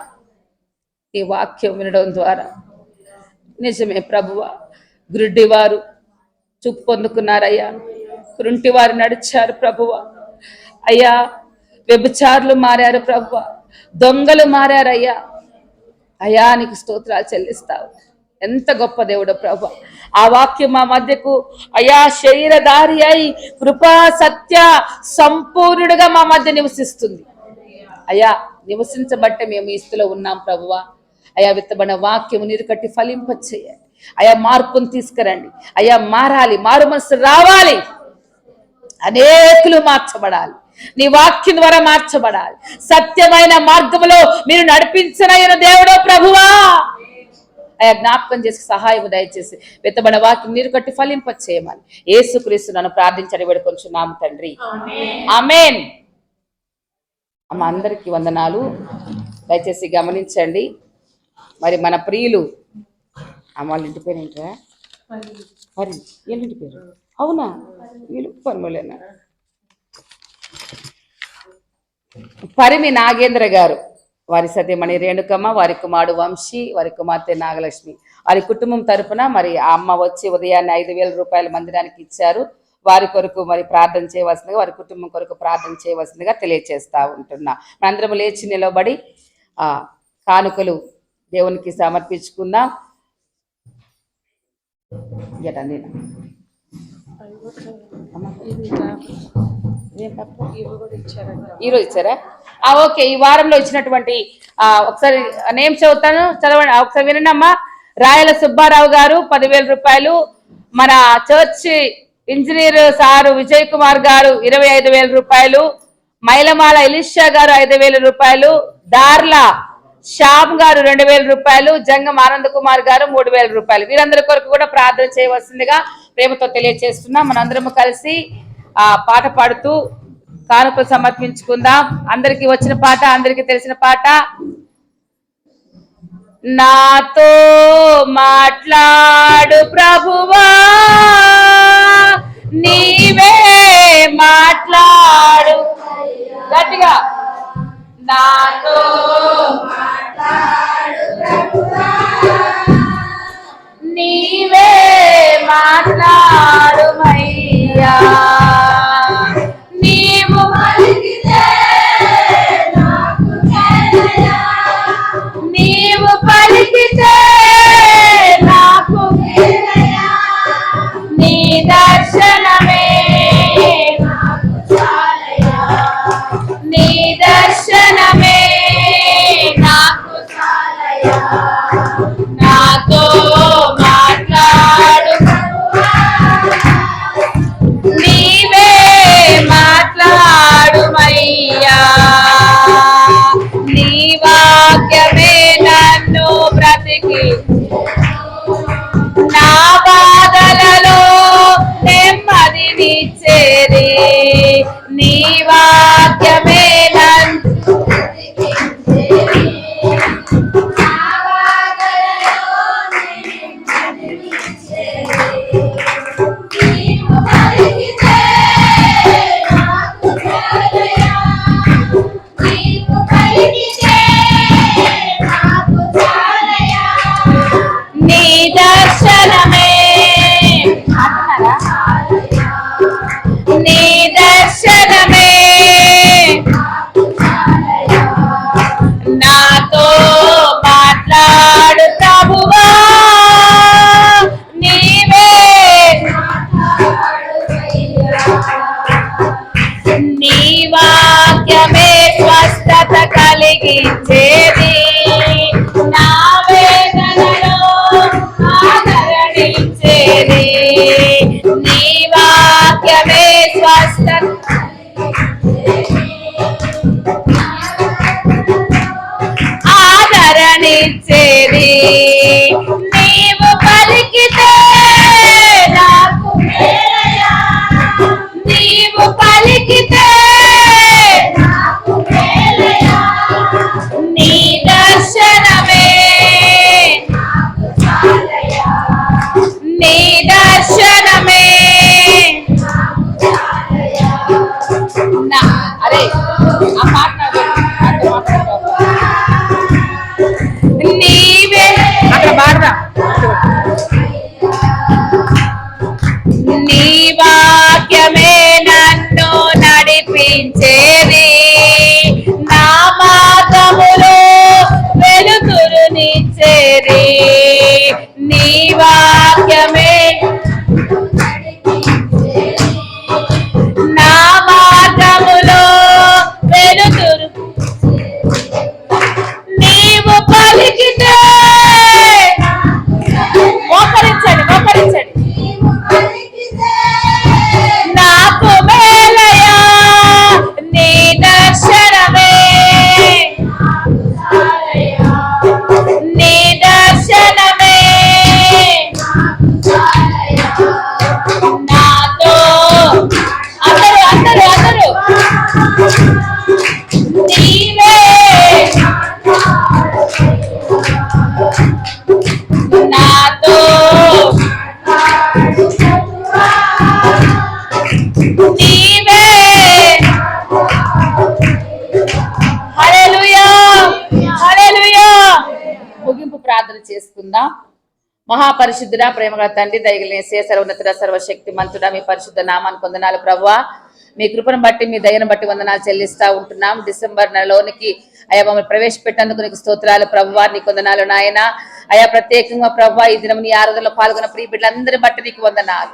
ఈ వాక్యం వినడం ద్వారా నిజమే ప్రభువా, గుడ్డివారు చూపు పొందుకున్నారయ్యా, కుంటివారు నడిచారు ప్రభువా. అయ్యా, వ్యభిచారులు మారారు ప్రభువా, దొంగలు మారారయ్యా. అయ్యా, నీకు స్తోత్రాలు చెల్లిస్తావు. ఎంత గొప్ప దేవుడు ప్రభువా. ఆ వాక్యం మా మధ్యకు అయ్యా శరీరధారి అయి కృపా సత్య సంపూర్ణుడుగా మా మధ్య నివసిస్తుంది. అయ్యా, నివసించబట్టే మేము ఈ స్థితిలో ఉన్నాం ప్రభువా. అయ్యా, విత్తబడిన వాక్యము నీరు కట్టి ఫలింపచేయండి. అయ్యా, మార్పును తీసుకురండి. అయ్యా, మారాలి, మారు మనసు రావాలి. అనేకులు మార్చబడాలి, నీ వాక్యం ద్వారా మార్చబడాలి. సత్యమైన మార్గంలో మీరు నడిపించనైన దేవుడో ప్రభువా. అయ్యా, జ్ఞాపకం చేసి సహాయం దయచేసి విత్తబడిన వాక్యం నీరు కట్టి ఫలింపచేయమని యేసుక్రీస్తు నన్ను ప్రార్థించని వేడుకొంచున్నాము తండ్రి. ఆమేన్. అమ్మ, అందరికీ వందనాలు. దయచేసి గమనించండి. మరి మన ప్రియులు అమ్మ వాళ్ళ ఇంటి పేరు ఏంటరా? మరి ఏంటి పేరు? అవునా, వీళ్ళు పర్మలేనా? పరిమి నాగేంద్ర గారు, వారి సతీమణి రేణుకమ్మ, వారి కుమారుడు వంశీ, వారి కుమార్తె నాగలక్ష్మి, వారి కుటుంబం తరపున మరి ఆ అమ్మ వచ్చి ఉదయాన్నే 5,000 రూపాయలు మందిరానికి ఇచ్చారు. వారి కొరకు మరి ప్రార్థన చేయవలసిందిగా, వారి కుటుంబం కొరకు ప్రార్థన చేయవలసిందిగా తెలియచేస్తా ఉంటున్నా. మనందరం లేచి నిలబడి కానుకలు దేవునికి సమర్పించుకుందాం. ఈరోజు ఇచ్చారా? ఓకే. ఈ వారంలో ఇచ్చినటువంటి ఒకసారి నేమ్స్ చదువుతాను, చదవండి ఒకసారి వినండి అమ్మా. రాయల సుబ్బారావు గారు 10,000 రూపాయలు. మన church engineer sir Vijay Kumar గారు 25,000 రూపాయలు. మైలమాల ఎలిషా గారు 5,000 రూపాయలు. దార్ల శ్యామ్ గారు 2000 రూపాయలు, జంగం ఆనంద్ కుమార్ గారు 3000 రూపాయలు. వీరందరి కొరకు కూడా ప్రార్థన చేయవలసిందిగా ప్రేమతో తెలియజేస్తున్నాం. మనందరము కలిసి ఆ పాట పాడుతూ కానుకలు సమర్పించుకుందాం. అందరికి వచ్చిన పాట, అందరికి తెలిసిన పాట. నాతో మాట్లాడు ప్రభువా, నీవే మాట్లాడు, గట్టిగా నాతో మాట్లాడు ప్రభువా, నీవే మాట్లాడుమయ్యా, నీవు పలికితే నాకు జయమయ్యా, నీవు పలికితే నాకు జయమయ్యా, నీ దర్శనమే నాకు చాలయ్యా, నీ దర్శనమే నాకు చాలయ్యా, నాతో మాట్లాడు నీవే మాట్లాడుమయ్యా, నీ వాక్యమే నన్ను బ్రతికి నా బాధలలో నెమ్మదినిచ్చేది, నీ వాక్యమే నన్ను నీ దర్శనమే, నీ దర్శనమే నాతో మాట్లాడు ప్రభువా, నీవే నీ వాక్యమే స్వస్థత కలిగించేది, నా వేదనలో ఆదరణించేది, నీ వాక్యమే స్వస్థత ఆదరణించేది, నీవు పలికితే నాకు మేలయ్యా, నీవు పలికితే నాకు మేలయ్యా, నీ దర్శనమే నాకు చాలయ్యా, నీ దర్శనమే నా అరే ఆ పాట నీవే అక్కడ పాడరా, నీ వాక్యమే నన్ను నడిపించేది, నా మార్గములో వెలుతురునిచ్చేది, నీ వాక్యమే నా మార్గములో వెలుతురు, నీవు పలికితే మోకరించండి మోకరించండి, నాకు మేలయ్యా, నీ దర్శనమే నీ దర్శనమే నాతో అందరూ అందరూ అందరూ నీవే నాతో నీవే, హల్లెలూయా హల్లెలూయా. ముగింపు ప్రార్థన చేసుకుందాం. మహాపరిశుద్ధుడా, ప్రేమగల తండ్రి, దయగలిగిన యేసయ్య, సర్వోన్నతుడా, సర్వశక్తిమంతుడా, మీ పరిశుద్ధ నామానికి వందనాలు ప్రభువా. మీ కృపను బట్టి, మీ దయను బట్టి వందనాలు చెల్లిస్తా ఉంటున్నాం. డిసెంబర్ నెలలోనికి అయ్యా మమ్మల్ని ప్రవేశపెట్టేందుకు నీకు స్తోత్రాలు ప్రభువా, నీకు వందనాలు నాయన. అయ్యా ప్రత్యేకంగా ప్రభువా ఈ దినం నీ ఆరాధనలో పాల్గొన్న ప్రియ బిడ్డలందరి బట్టి నీకు వందనాలు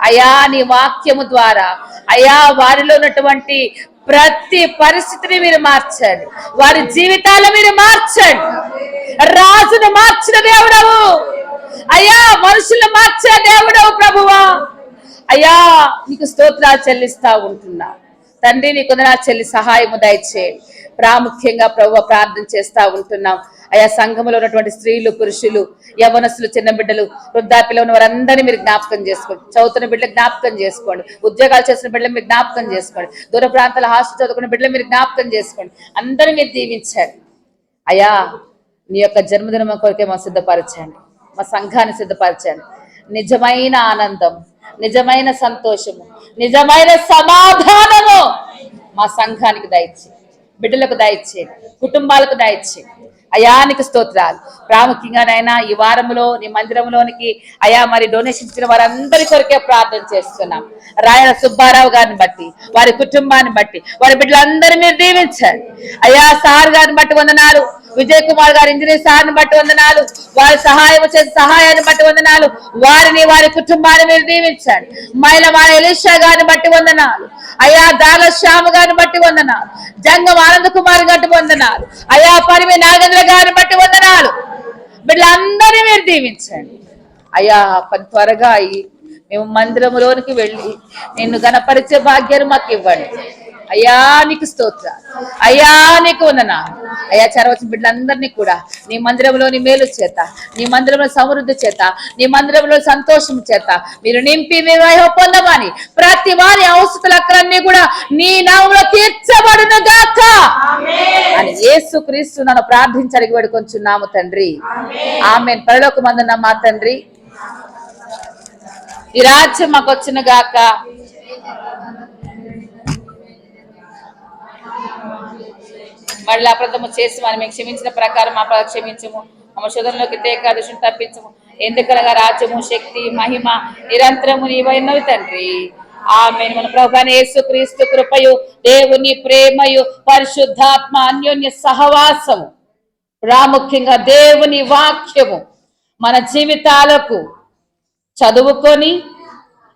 అయ్యా. నీ వాక్యము ద్వారా అయ్యా వారిలో ఉన్నటువంటి ప్రతి పరిస్థితిని మీరు మార్చండి, వారి జీవితాలు మీరు మార్చండి. రాజును మార్చిన దేవుడవు అయ్యా, మనుషులు మార్చే దేవుడవు ప్రభువా. అయ్యా నీకు స్తోత్రాలు చెల్లిస్తా ఉంటున్నా తండ్రి. నీకు వందనాలు చెల్లి సహాయము దయచేయండి. ప్రాముఖ్యంగా ప్రభువా ప్రార్థన చేస్తా ఉంటున్నాం. అయా సంఘంలో ఉన్నటువంటి స్త్రీలు, పురుషులు, యవ్వనస్తులు, చిన్న బిడ్డలు, వృద్ధాప్యలో ఉన్న వారందరినీ మీరు జ్ఞాపకం చేసుకోండి. చదువుతున్న బిడ్డలు జ్ఞాపకం చేసుకోండి. ఉద్యోగాలు చేసిన బిడ్డలు మీరు జ్ఞాపకం చేసుకోండి. దూర ప్రాంతాల హాస్టల్ చదువుకున్న బిడ్డలు మీరు జ్ఞాపకం చేసుకోండి. అందరూ మీరు దీవించండి. అయా నీ యొక్క జన్మదినం కొరకే మా సిద్ధపరచండి. మా సంఘాన్ని సిద్ధపరచండి. నిజమైన ఆనందం, నిజమైన సంతోషము, నిజమైన సమాధానము మా సంఘానికి దయచేయండి. బిడ్డలకు దయచేయండి. కుటుంబాలకు దయచేయండి. అయానికి స్తోత్రాలు. ప్రాముఖ్యంగానైనా ఈ వారంలో నీ మందిరంలోనికి అయా మరి డొనేషన్ ఇచ్చిన వారందరి కొరకే ప్రార్థన చేస్తున్నాం. రాయల సుబ్బారావు గారిని బట్టి, వారి కుటుంబాన్ని బట్టి, వారి బిడ్డలందరూ మీరు దీవించండి. అయా సార్ గారిని బట్టి వందనాలు. విజయ్ కుమార్ గారు ఇంజనీర్ సార్ని బట్టి వందనాలు. వారి సహాయం చేసే సహాయాన్ని బట్టి వందనాలు. వారిని, వారి కుటుంబాన్ని మీరు దీవించండి. మైలమాల ఎలీషా గారిని బట్టి వందనాలు. అయా దాల శ్యామ గారిని బట్టి వందనాలు. జంగం ఆనంద్ కుమార్ గారిని వందనాలు. అయా పరిమి నాగేంద్ర గారిని బట్టి వందనాలు. వీళ్ళందరినీ మీరు దీవించండి. అయా త్వరగా అయ్యి మేము మందిరంలోనికి వెళ్ళి నిన్ను గణపరిచే భాగ్యాన్ని మాకు ఇవ్వండి. అయ్యా నీకు స్తోత్రాలు. అయ్యా నీకు వందనాలు. అయ్యా చరవచ్చిన బిడ్డలందరినీ కూడా నీ మందిరంలోని మేలు చేత, నీ మందిరంలో సమృద్ధి చేత, నీ మందిరంలో సంతోషం చేత మీరు నింపి మేము పొందమని ప్రతి వారి అవసరాలన్నీ కూడా నీ నామములో తీర్చబడును గాక అని యేసుక్రీస్తు నన్ను ప్రార్థించి అడిగి వేడుకొంచున్నాము తండ్రి. ఆమేన్. పరలోకమందున్న మా తండ్రి, ఈ రాజ్యం మాకు వచ్చిన గాక. మళ్ళీ అప్రదము చేసి మనం మీకు క్షమించిన ప్రకారం మా క్షమించము. మా శోధనలోకి దేకాదృష్టిని తప్పించము. ఎందుకనగా రాజ్యము, శక్తి, మహిమ నిరంతరము నీవైనవి తండ్రి. ఆమేన్. మన ప్రభువైన యేసుక్రీస్తు కృపయు, దేవుని ప్రేమయు, పరిశుద్ధాత్మ అన్యోన్య సహవాసము, ప్రాముఖ్యంగా దేవుని వాక్యము మన జీవితాలకు చదువుకొని,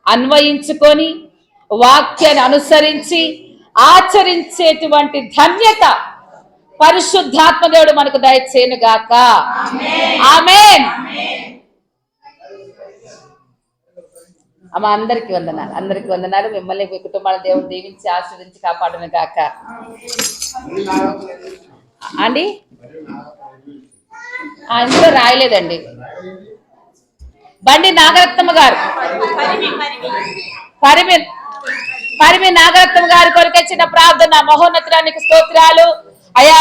అన్వయించుకొని, వాక్యాన్ని అనుసరించి ఆచరించేటువంటి ధన్యత పరిశుద్ధాత్మ దేవుడు మనకు దయచేయును గాక. ఆమేన్. అమ్మ అందరికి వందనాలు. అందరికి వందనాలు. మిమ్మల్ని మీ కుటుంబాల దేవుడు దీవించి ఆశీర్వదించి కాపాడును గాక. అండి ఇందులో రాయలేదండి. బండి నాగరత్నమ్మ గారు, పరిమి నాగరత్నం గారి కొరకు చిన్న ప్రార్థన. మహోన్నతానికి స్తోత్రాలు. అయా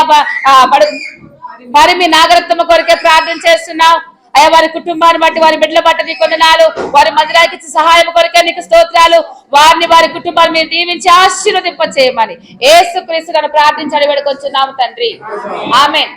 పరిమి నాగరత్నం కొరకే ప్రార్థన చేస్తున్నాం. అయ్యా వారి కుటుంబాన్ని బట్టి, వారి బిడ్డల బట్టి నీకు వందనాలు. వారి మందిరానికి ఇచ్చే సహాయం కొరకే నీకు స్తోత్రాలు. వారిని, వారి కుటుంబాన్ని మీరు దీవించి ఆశీర్వదింప చేయమని యేసుక్రీస్తు గారిని ప్రార్థించి అడిగి వేడుకొంచున్నాము తండ్రి. ఆమేన్.